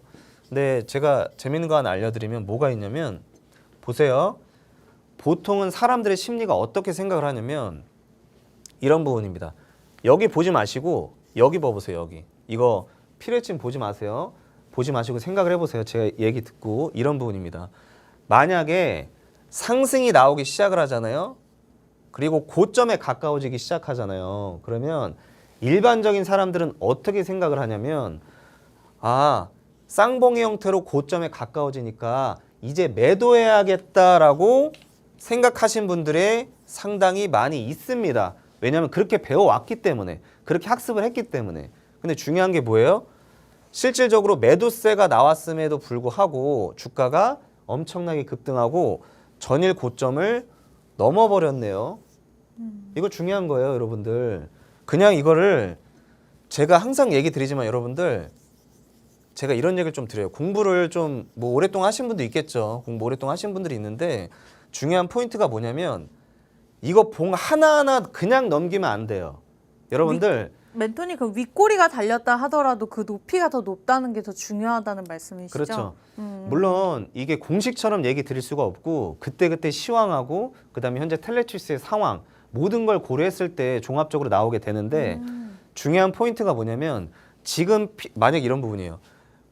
근데 제가 재밌는 거 하나 알려드리면 뭐가 있냐면 보세요. 보통은 사람들의 심리가 어떻게 생각을 하냐면 이런 부분입니다. 여기 보지 마시고 여기 봐보세요. 여기. 이거 피레침 보지 마세요. 보지 마시고 생각을 해보세요. 제가 얘기 듣고 이런 부분입니다. 만약에 상승이 나오기 시작을 하잖아요. 그리고 고점에 가까워지기 시작하잖아요. 그러면 일반적인 사람들은 어떻게 생각을 하냐면 쌍봉의 형태로 고점에 가까워지니까 이제 매도해야겠다라고 생각하신 분들의 상당히 많이 있습니다. 왜냐하면 그렇게 배워왔기 때문에, 그렇게 학습을 했기 때문에. 근데 중요한 게 뭐예요? 실질적으로 매도세가 나왔음에도 불구하고 주가가 엄청나게 급등하고 전일 고점을 넘어버렸네요. 이거 중요한 거예요, 여러분들. 그냥 이거를 제가 항상 얘기 드리지만 여러분들 제가 이런 얘기를 좀 드려요. 공부를 좀 뭐 오랫동안 하신 분도 있겠죠. 공부 오랫동안 하신 분들이 있는데 중요한 포인트가 뭐냐면 이거 봉 하나하나 그냥 넘기면 안 돼요. 여러분들 멘토님 그 윗꼬리가 달렸다 하더라도 그 높이가 더 높다는 게 더 중요하다는 말씀이시죠? 그렇죠. 물론 이게 공식처럼 얘기 드릴 수가 없고 그때그때 시황하고 그다음에 현재 텔레치스의 상황 모든 걸 고려했을 때 종합적으로 나오게 되는데 중요한 포인트가 뭐냐면 지금 만약 이런 부분이에요.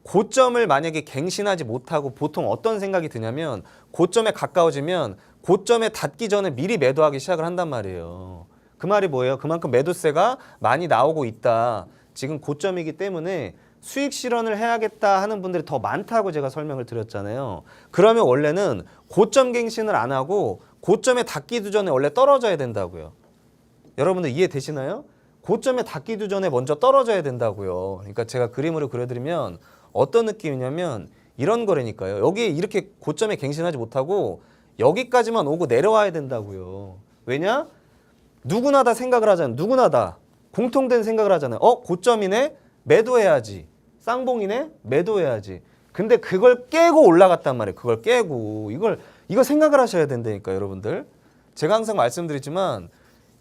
고점을 만약에 갱신하지 못하고 보통 어떤 생각이 드냐면 고점에 가까워지면 고점에 닿기 전에 미리 매도하기 시작을 한단 말이에요. 그 말이 뭐예요? 그만큼 매도세가 많이 나오고 있다. 지금 고점이기 때문에 수익 실현을 해야겠다 하는 분들이 더 많다고 제가 설명을 드렸잖아요. 그러면 원래는 고점 갱신을 안 하고 고점에 닿기도 전에 원래 떨어져야 된다고요. 여러분들 이해되시나요? 고점에 닿기도 전에 먼저 떨어져야 된다고요. 그러니까 제가 그림으로 그려드리면 어떤 느낌이냐면 이런 거라니까요. 여기 이렇게 고점에 갱신하지 못하고 여기까지만 오고 내려와야 된다고요. 왜냐? 누구나 다 생각을 하잖아요. 누구나 다 공통된 생각을 하잖아요. 고점이네? 매도해야지. 쌍봉이네? 매도해야지. 근데 그걸 깨고 올라갔단 말이에요. 그걸 깨고. 이거 생각을 하셔야 된다니까 여러분들. 제가 항상 말씀드리지만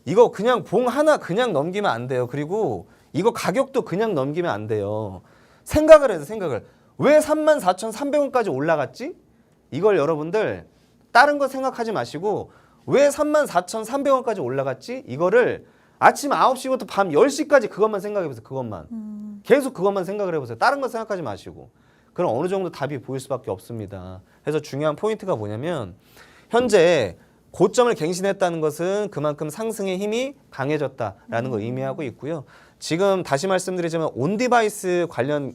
이거 그냥 봉 하나 그냥 넘기면 안 돼요. 그리고 이거 가격도 그냥 넘기면 안 돼요. 생각을 해서 생각을. 왜 34,300원까지 올라갔지? 이걸 여러분들 다른 거 생각하지 마시고 왜 34,300원까지 올라갔지? 이거를 아침 9시부터 밤 10시까지 그것만 생각해보세요. 그것만. 계속 그것만 생각을 해보세요. 다른 거 생각하지 마시고. 그럼 어느 정도 답이 보일 수밖에 없습니다. 그래서 중요한 포인트가 뭐냐면 현재 고점을 갱신했다는 것은 그만큼 상승의 힘이 강해졌다라는 걸 의미하고 있고요. 지금 다시 말씀드리자면 온디바이스 관련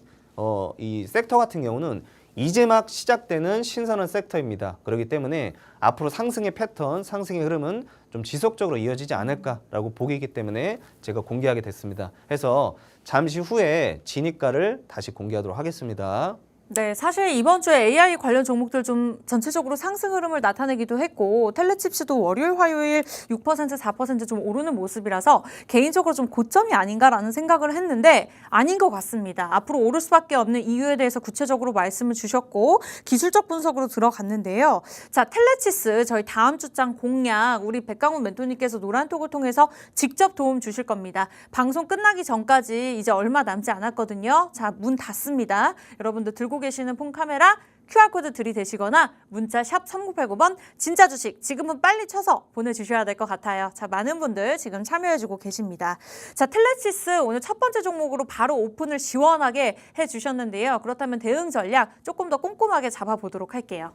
이 섹터 같은 경우는 이제 막 시작되는 신선한 섹터입니다. 그렇기 때문에 앞으로 상승의 패턴, 상승의 흐름은 좀 지속적으로 이어지지 않을까라고 보기이기 때문에 제가 공개하게 됐습니다. 해서 잠시 후에 진입가를 다시 공개하도록 하겠습니다. 네, 사실 이번 주에 AI 관련 종목들 좀 전체적으로 상승 흐름을 나타내기도 했고 텔레칩스도 월요일, 화요일 6%, 4%좀 오르는 모습이라서 개인적으로 좀 고점이 아닌가라는 생각을 했는데 아닌 것 같습니다. 앞으로 오를 수밖에 없는 이유에 대해서 구체적으로 말씀을 주셨고 기술적 분석으로 들어갔는데요. 자, 텔레치스 저희 다음 주장 공략 우리 백강훈 멘토님께서 노란톡을 통해서 직접 도움 주실 겁니다. 방송 끝나기 전까지 이제 얼마 남지 않았거든요. 자, 문 닫습니다. 여러분들 들고 계시는 폰 카메라 QR코드 들이대시거나 문자 샵 3989번 진짜 주식 지금은 빨리 쳐서 보내주셔야 될 것 같아요. 자, 많은 분들 지금 참여해주고 계십니다. 자, 텔레치스 오늘 첫 번째 종목으로 바로 오픈을 시원하게 해주셨는데요. 그렇다면 대응 전략 조금 더 꼼꼼하게 잡아보도록 할게요.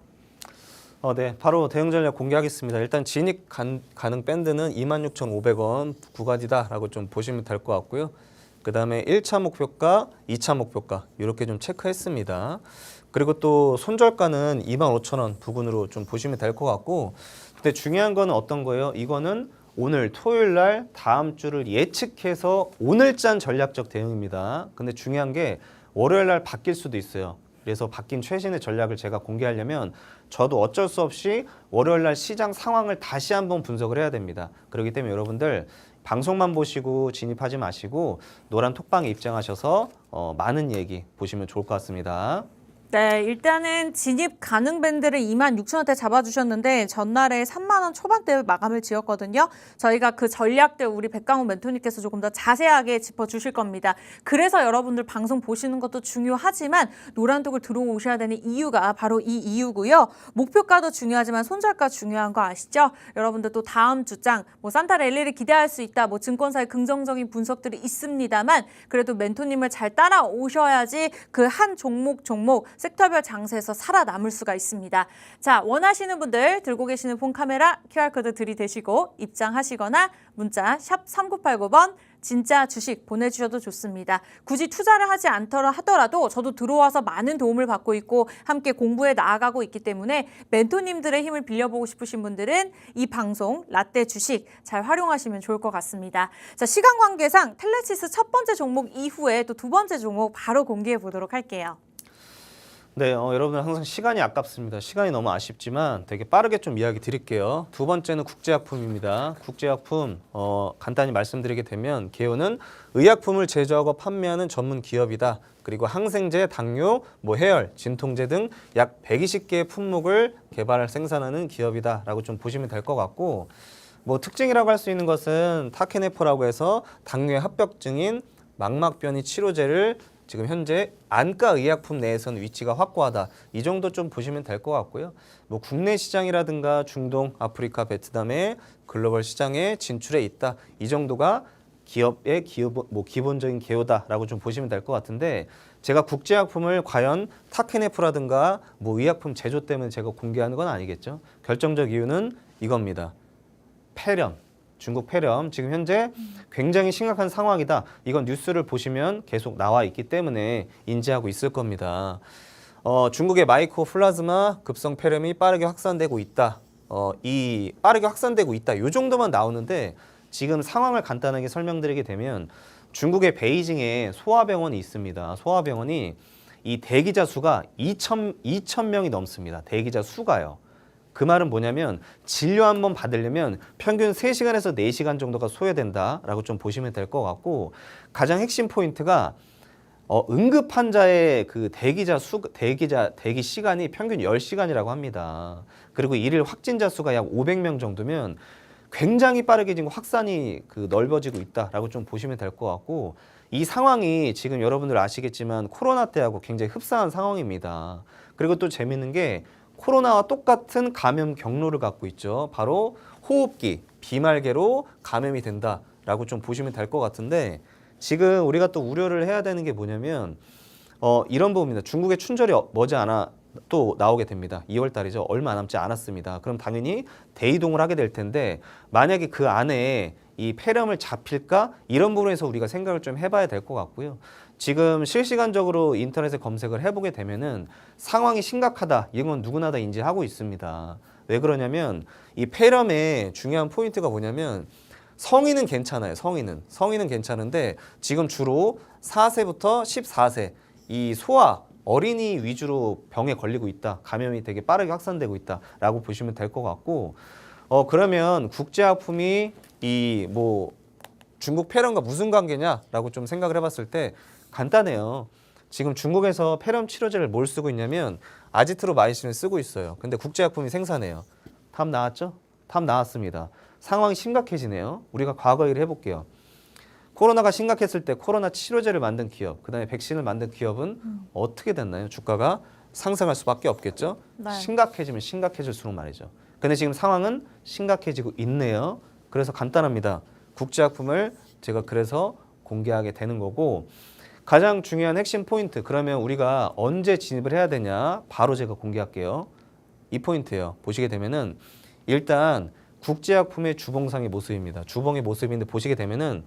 네, 바로 대응 전략 공개하겠습니다. 일단 진입 가능 밴드는 26,500원 구간이다라고 좀 보시면 될 것 같고요. 그 다음에 1차 목표가, 2차 목표가 이렇게 좀 체크했습니다. 그리고 또 손절가는 25,000원 부근으로 좀 보시면 될 것 같고 근데 중요한 거는 어떤 거예요? 이거는 오늘 토요일 날 다음 주를 예측해서 오늘 짠 전략적 대응입니다. 근데 중요한 게 월요일 날 바뀔 수도 있어요. 그래서 바뀐 최신의 전략을 제가 공개하려면 저도 어쩔 수 없이 월요일 날 시장 상황을 다시 한번 분석을 해야 됩니다. 그렇기 때문에 여러분들 방송만 보시고 진입하지 마시고 노란 톡방에 입장하셔서 많은 얘기 보시면 좋을 것 같습니다. 네, 일단은 진입 가능 밴드를 26,000원대 잡아주셨는데 전날에 3만 원 초반대 마감을 지었거든요. 저희가 그 전략들 우리 백강훈 멘토님께서 조금 더 자세하게 짚어주실 겁니다. 그래서 여러분들 방송 보시는 것도 중요하지만 노란톡을 들어오셔야 되는 이유가 바로 이 이유고요. 목표가도 중요하지만 손절가 중요한 거 아시죠? 여러분들 또 다음 주장 뭐 산타 랠리를 기대할 수 있다. 뭐 증권사의 긍정적인 분석들이 있습니다만 그래도 멘토님을 잘 따라오셔야지 그 한 종목 섹터별 장세에서 살아남을 수가 있습니다. 자, 원하시는 분들 들고 계시는 폰 카메라 QR코드 들이대시고 입장하시거나 문자 샵 3989번 진짜 주식 보내주셔도 좋습니다. 굳이 투자를 하지 않더라 하더라도 저도 들어와서 많은 도움을 받고 있고 함께 공부해 나아가고 있기 때문에 멘토님들의 힘을 빌려보고 싶으신 분들은 이 방송 라떼 주식 잘 활용하시면 좋을 것 같습니다. 자, 시간 관계상 텔레치스 첫 번째 종목 이후에 또 두 번째 종목 바로 공개해 보도록 할게요. 네, 여러분들 항상 시간이 아깝습니다. 시간이 너무 아쉽지만 되게 빠르게 좀 이야기 드릴게요. 두 번째는 국제약품입니다. 국제약품 간단히 말씀드리게 되면 개요는 의약품을 제조하고 판매하는 전문 기업이다. 그리고 항생제, 당뇨, 해열, 진통제 등 약 120개의 품목을 개발 생산하는 기업이다라고 좀 보시면 될 것 같고 뭐 특징이라고 할 수 있는 것은 타케네포라고 해서 당뇨의 합병증인 망막변이 치료제를 지금 현재 안과의약품 내에서는 위치가 확고하다. 이 정도 좀 보시면 될 것 같고요. 뭐 국내 시장이라든가 중동, 아프리카, 베트남의 글로벌 시장에 진출해 있다. 이 정도가 기업의 기본적인 개요다라고 좀 보시면 될 것 같은데 제가 국제약품을 과연 타케네프라든가 뭐 의약품 제조 때문에 제가 공개하는 건 아니겠죠. 결정적 이유는 이겁니다. 폐렴. 중국 폐렴 지금 현재 굉장히 심각한 상황이다. 이건 뉴스를 보시면 계속 나와 있기 때문에 인지하고 있을 겁니다. 중국의 마이코 플라즈마 급성 폐렴이 빠르게 확산되고 있다. 이 빠르게 확산되고 있다. 이 정도만 나오는데 지금 상황을 간단하게 설명드리게 되면 중국의 베이징에 소아병원이 있습니다. 소아병원이 이 대기자 수가 2천 명이 넘습니다. 대기자 수가요. 그 말은 뭐냐면 진료 한 번 받으려면 평균 3시간에서 4시간 정도가 소요된다라고 좀 보시면 될 것 같고 가장 핵심 포인트가 응급 환자의 그 대기 시간이 평균 10시간이라고 합니다. 그리고 일일 확진자 수가 약 500명 정도면 굉장히 빠르게 지금 확산이 넓어지고 있다라고 좀 보시면 될 것 같고 이 상황이 지금 여러분들 아시겠지만 코로나 때하고 굉장히 흡사한 상황입니다. 그리고 또 재밌는 게 코로나와 똑같은 감염 경로를 갖고 있죠. 바로 호흡기, 비말개로 감염이 된다라고 좀 보시면 될 것 같은데 지금 우리가 또 우려를 해야 되는 게 뭐냐면 이런 부분입니다. 중국의 춘절이 머지않아 또 나오게 됩니다. 2월 달이죠. 얼마 남지 않았습니다. 그럼 당연히 대이동을 하게 될 텐데 만약에 그 안에 이 폐렴을 잡힐까? 이런 부분에서 우리가 생각을 좀 해봐야 될 것 같고요. 지금 실시간적으로 인터넷에 검색을 해보게 되면은 상황이 심각하다. 이건 누구나 다 인지하고 있습니다. 왜 그러냐면 이 폐렴의 중요한 포인트가 뭐냐면 성인은 괜찮아요. 성인은 괜찮은데 지금 주로 4세부터 14세 이 소아 어린이 위주로 병에 걸리고 있다. 감염이 되게 빠르게 확산되고 있다라고 보시면 될 것 같고 그러면 국제약품이 이 뭐 중국 폐렴과 무슨 관계냐라고 좀 생각을 해봤을 때 간단해요. 지금 중국에서 폐렴 치료제를 뭘 쓰고 있냐면 아지트로마이신을 쓰고 있어요. 근데 국제약품이 생산해요. 답 나왔죠? 답 나왔습니다. 상황이 심각해지네요. 우리가 과거 일을 해볼게요. 코로나가 심각했을 때 코로나 치료제를 만든 기업, 그다음에 백신을 만든 기업은 어떻게 됐나요? 주가가 상승할 수밖에 없겠죠. 네. 심각해지면 심각해질수록 말이죠. 근데 지금 상황은 심각해지고 있네요. 그래서 간단합니다. 국제약품을 제가 그래서 공개하게 되는 거고 가장 중요한 핵심 포인트 그러면 우리가 언제 진입을 해야 되냐 바로 제가 공개할게요. 이 포인트예요. 보시게 되면은 일단 국제약품의 주봉상의 모습입니다. 주봉의 모습인데 보시게 되면은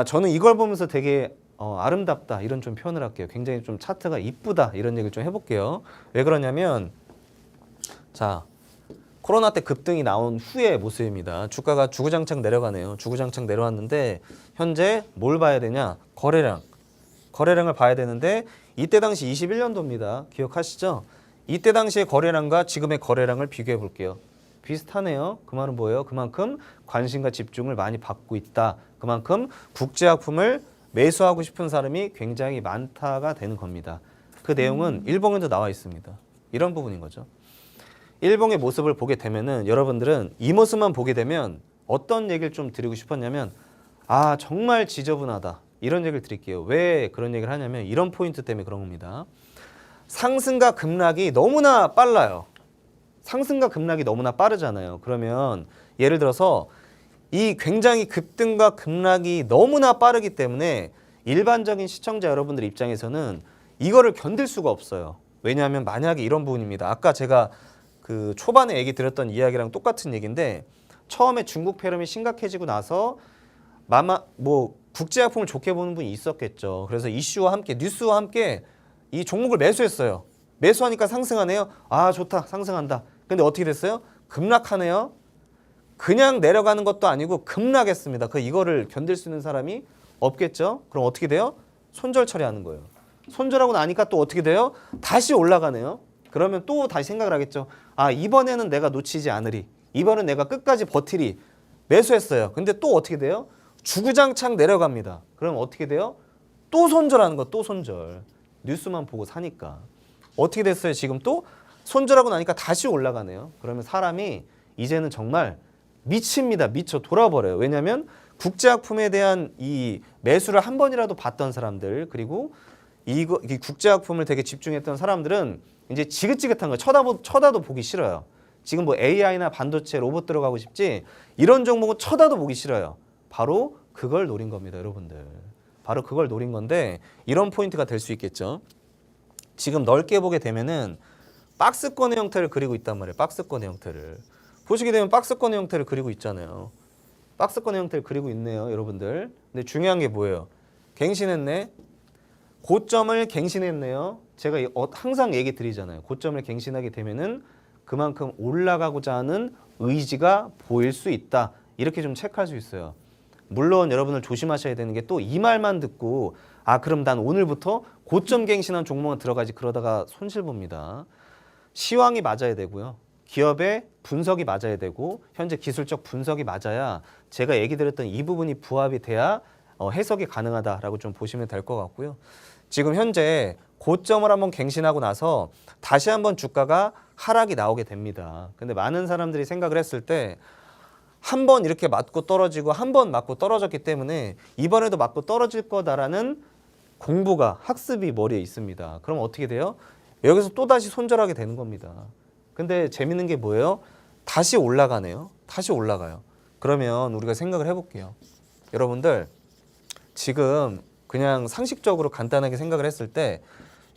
저는 이걸 보면서 되게 아름답다 이런 좀 표현을 할게요. 굉장히 좀 차트가 이쁘다 이런 얘기를 좀 해볼게요. 왜 그러냐면 자 코로나 때 급등이 나온 후의 모습입니다. 주가가 주구장창 내려가네요. 주구장창 내려왔는데 현재 뭘 봐야 되냐? 거래량을 봐야 되는데 이때 당시 21년도입니다. 기억하시죠? 이때 당시의 거래량과 지금의 거래량을 비교해 볼게요. 비슷하네요. 그 말은 뭐예요? 그만큼 관심과 집중을 많이 받고 있다. 그만큼 국제약품을 매수하고 싶은 사람이 굉장히 많다가 되는 겁니다. 그 내용은 일봉에도 나와 있습니다. 이런 부분인 거죠. 일봉의 모습을 보게 되면은 여러분들은 이 모습만 보게 되면 어떤 얘기를 좀 드리고 싶었냐면 정말 지저분하다. 이런 얘기를 드릴게요. 왜 그런 얘기를 하냐면 이런 포인트 때문에 그런 겁니다. 상승과 급락이 너무나 빨라요. 상승과 급락이 너무나 빠르잖아요. 그러면 예를 들어서 이 굉장히 급등과 급락이 너무나 빠르기 때문에 일반적인 시청자 여러분들 입장에서는 이거를 견딜 수가 없어요. 왜냐하면 만약에 이런 부분입니다. 아까 제가 그 초반에 얘기 드렸던 이야기랑 똑같은 얘기인데 처음에 중국 폐렴이 심각해지고 나서 국제약품을 좋게 보는 분이 있었겠죠. 그래서 이슈와 함께 뉴스와 함께 이 종목을 매수했어요. 매수하니까 상승하네요. 좋다 상승한다. 근데 어떻게 됐어요? 급락하네요. 그냥 내려가는 것도 아니고 급락했습니다. 이거를 견딜 수 있는 사람이 없겠죠. 그럼 어떻게 돼요? 손절 처리하는 거예요. 손절하고 나니까 또 어떻게 돼요? 다시 올라가네요. 그러면 또 다시 생각을 하겠죠. 이번에는 내가 놓치지 않으리. 이번엔 내가 끝까지 버티리. 매수했어요. 근데 또 어떻게 돼요? 주구장창 내려갑니다. 그럼 어떻게 돼요? 또 손절하는 거, 또 손절. 뉴스만 보고 사니까. 어떻게 됐어요? 지금 또 손절하고 나니까 다시 올라가네요. 그러면 사람이 이제는 정말 미칩니다. 미쳐 돌아버려요. 왜냐하면 국제학품에 대한 이 매수를 한 번이라도 봤던 사람들, 그리고 이 국제학품을 되게 집중했던 사람들은 이제 지긋지긋한 거 쳐다도 보기 싫어요. 지금 뭐 AI나 반도체, 로봇 들어가고 싶지 이런 종목은 쳐다도 보기 싫어요. 바로 그걸 노린 겁니다, 여러분들. 바로 그걸 노린 건데 이런 포인트가 될 수 있겠죠. 지금 넓게 보게 되면은 박스권의 형태를 그리고 있단 말이에요. 박스권의 형태를. 보시게 되면 박스권의 형태를 그리고 있잖아요. 박스권의 형태를 그리고 있네요, 여러분들. 근데 중요한 게 뭐예요? 갱신했네. 고점을 갱신했네요. 제가 항상 얘기 드리잖아요. 고점을 갱신하게 되면은 그만큼 올라가고자 하는 의지가 보일 수 있다. 이렇게 좀 체크할 수 있어요. 물론 여러분들 조심하셔야 되는 게 또 이 말만 듣고 아 그럼 난 오늘부터 고점 갱신한 종목은 들어가지 그러다가 손실 봅니다. 시황이 맞아야 되고요. 기업의 분석이 맞아야 되고 현재 기술적 분석이 맞아야 제가 얘기 드렸던 이 부분이 부합이 돼야 해석이 가능하다라고 좀 보시면 될 것 같고요. 지금 현재 고점을 한번 갱신하고 나서 다시 한번 주가가 하락이 나오게 됩니다. 근데 많은 사람들이 생각을 했을 때 한 번 이렇게 맞고 떨어지고 한 번 맞고 떨어졌기 때문에 이번에도 맞고 떨어질 거다라는 공부가 학습이 머리에 있습니다. 그럼 어떻게 돼요? 여기서 또다시 손절하게 되는 겁니다. 근데 재밌는 게 뭐예요? 다시 올라가네요. 다시 올라가요. 그러면 우리가 생각을 해볼게요. 여러분들 지금 그냥 상식적으로 간단하게 생각을 했을 때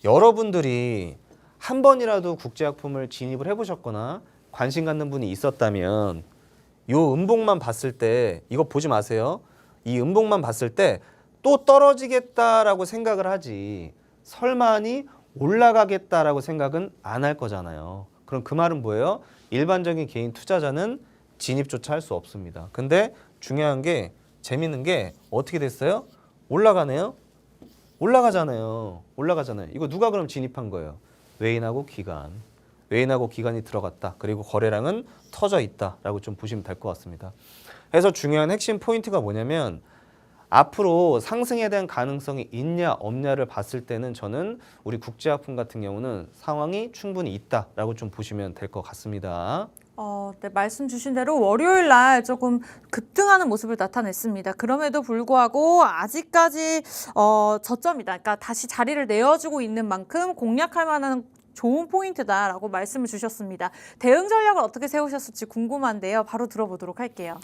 여러분들이 한 번이라도 국제학품을 진입을 해보셨거나 관심 갖는 분이 있었다면 요 음봉만 봤을 때 이거 보지 마세요. 이 음봉만 봤을 때 또 떨어지겠다라고 생각을 하지 설마니 올라가겠다라고 생각은 안 할 거잖아요. 그럼 그 말은 뭐예요? 일반적인 개인 투자자는 진입조차 할 수 없습니다. 근데 중요한 게 재밌는 게 어떻게 됐어요? 올라가네요. 올라가잖아요. 올라가잖아요. 이거 누가 그럼 진입한 거예요? 외인하고 기관. 외인하고 기관이 들어갔다. 그리고 거래량은 터져 있다라고 좀 보시면 될 것 같습니다. 그래서 중요한 핵심 포인트가 뭐냐면 앞으로 상승에 대한 가능성이 있냐 없냐를 봤을 때는 저는 우리 국제학품 같은 경우는 상황이 충분히 있다라고 좀 보시면 될 것 같습니다. 네, 말씀 주신 대로 월요일 날 조금 급등하는 모습을 나타냈습니다. 그럼에도 불구하고 아직까지 저점이다. 그러니까 다시 자리를 내어주고 있는 만큼 공략할 만한 좋은 포인트다라고 말씀을 주셨습니다. 대응 전략을 어떻게 세우셨을지 궁금한데요. 바로 들어보도록 할게요.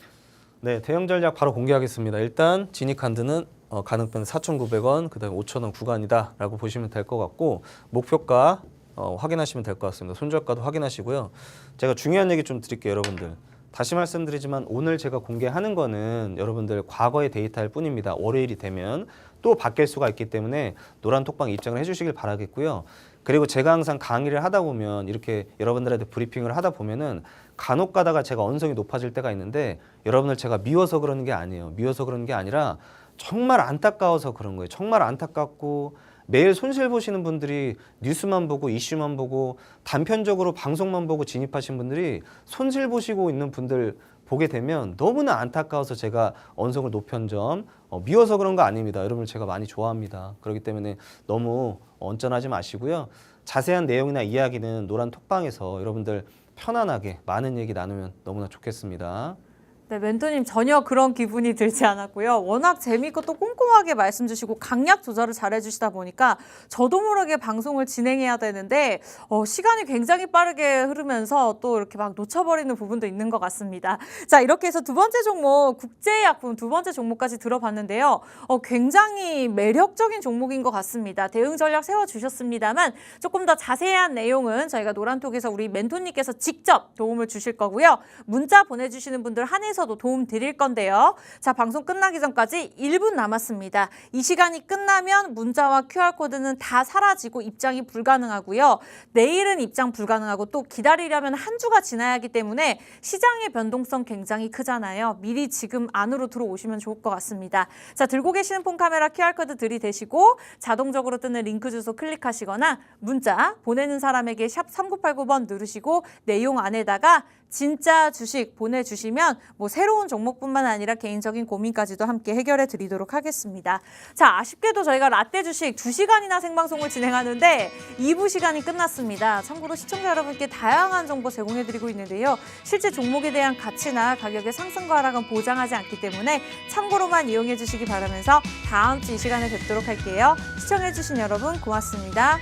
네, 대응 전략 바로 공개하겠습니다. 일단 진입 칸드는 가능pen 4,900원, 그다음에 5,000원 구간이다라고 보시면 될 것 같고 목표가 확인하시면 될 것 같습니다. 손절가도 확인하시고요. 제가 중요한 얘기 좀 드릴게요, 여러분들. 다시 말씀드리지만 오늘 제가 공개하는 거는 여러분들 과거의 데이터일 뿐입니다. 월요일이 되면 또 바뀔 수가 있기 때문에 노란 톡방 입장을 해주시길 바라겠고요. 그리고 제가 항상 강의를 하다 보면 이렇게 여러분들한테 브리핑을 하다 보면은 간혹 가다가 제가 언성이 높아질 때가 있는데 여러분들 제가 미워서 그러는 게 아니에요. 미워서 그러는 게 아니라 정말 안타까워서 그런 거예요. 정말 안타깝고 매일 손실 보시는 분들이 뉴스만 보고 이슈만 보고 단편적으로 방송만 보고 진입하신 분들이 손실 보시고 있는 분들 보게 되면 너무나 안타까워서 제가 언성을 높인 점 미워서 그런 거 아닙니다. 여러분을 제가 많이 좋아합니다. 그렇기 때문에 너무 언짢아하지 마시고요. 자세한 내용이나 이야기는 노란 톡방에서 여러분들 편안하게 많은 얘기 나누면 너무나 좋겠습니다. 네, 멘토님 전혀 그런 기분이 들지 않았고요. 워낙 재미있고 또 꼼꼼하게 말씀 주시고 강약 조절을 잘해 주시다 보니까 저도 모르게 방송을 진행해야 되는데 시간이 굉장히 빠르게 흐르면서 또 이렇게 막 놓쳐버리는 부분도 있는 것 같습니다. 자, 이렇게 해서 두 번째 종목 국제약품 두 번째 종목까지 들어봤는데요. 굉장히 매력적인 종목인 것 같습니다. 대응 전략 세워주셨습니다만 조금 더 자세한 내용은 저희가 노란톡에서 우리 멘토님께서 직접 도움을 주실 거고요. 문자 보내주시는 분들 한해서도 도움 드릴 건데요. 자, 방송 끝나기 전까지 1분 남았습니다. 이 시간이 끝나면 문자와 QR코드는 다 사라지고 입장이 불가능하고요. 내일은 입장 불가능하고 또 기다리려면 한 주가 지나야 하기 때문에 시장의 변동성 굉장히 크잖아요. 미리 지금 안으로 들어오시면 좋을 것 같습니다. 자, 들고 계시는 폰 카메라 QR코드 들이대시고 자동적으로 뜨는 링크 주소 클릭하시거나 문자 보내는 사람에게 샵 3989번 누르시고 내용 안에다가 진짜 주식 보내주시면 뭐 새로운 종목뿐만 아니라 개인적인 고민까지도 함께 해결해 드리도록 하겠습니다. 자, 아쉽게도 저희가 라떼 주식 2시간이나 생방송을 진행하는데 2부 시간이 끝났습니다. 참고로 시청자 여러분께 다양한 정보 제공해 드리고 있는데요. 실제 종목에 대한 가치나 가격의 상승과 하락은 보장하지 않기 때문에 참고로만 이용해 주시기 바라면서 다음 주 이 시간에 뵙도록 할게요. 시청해 주신 여러분 고맙습니다.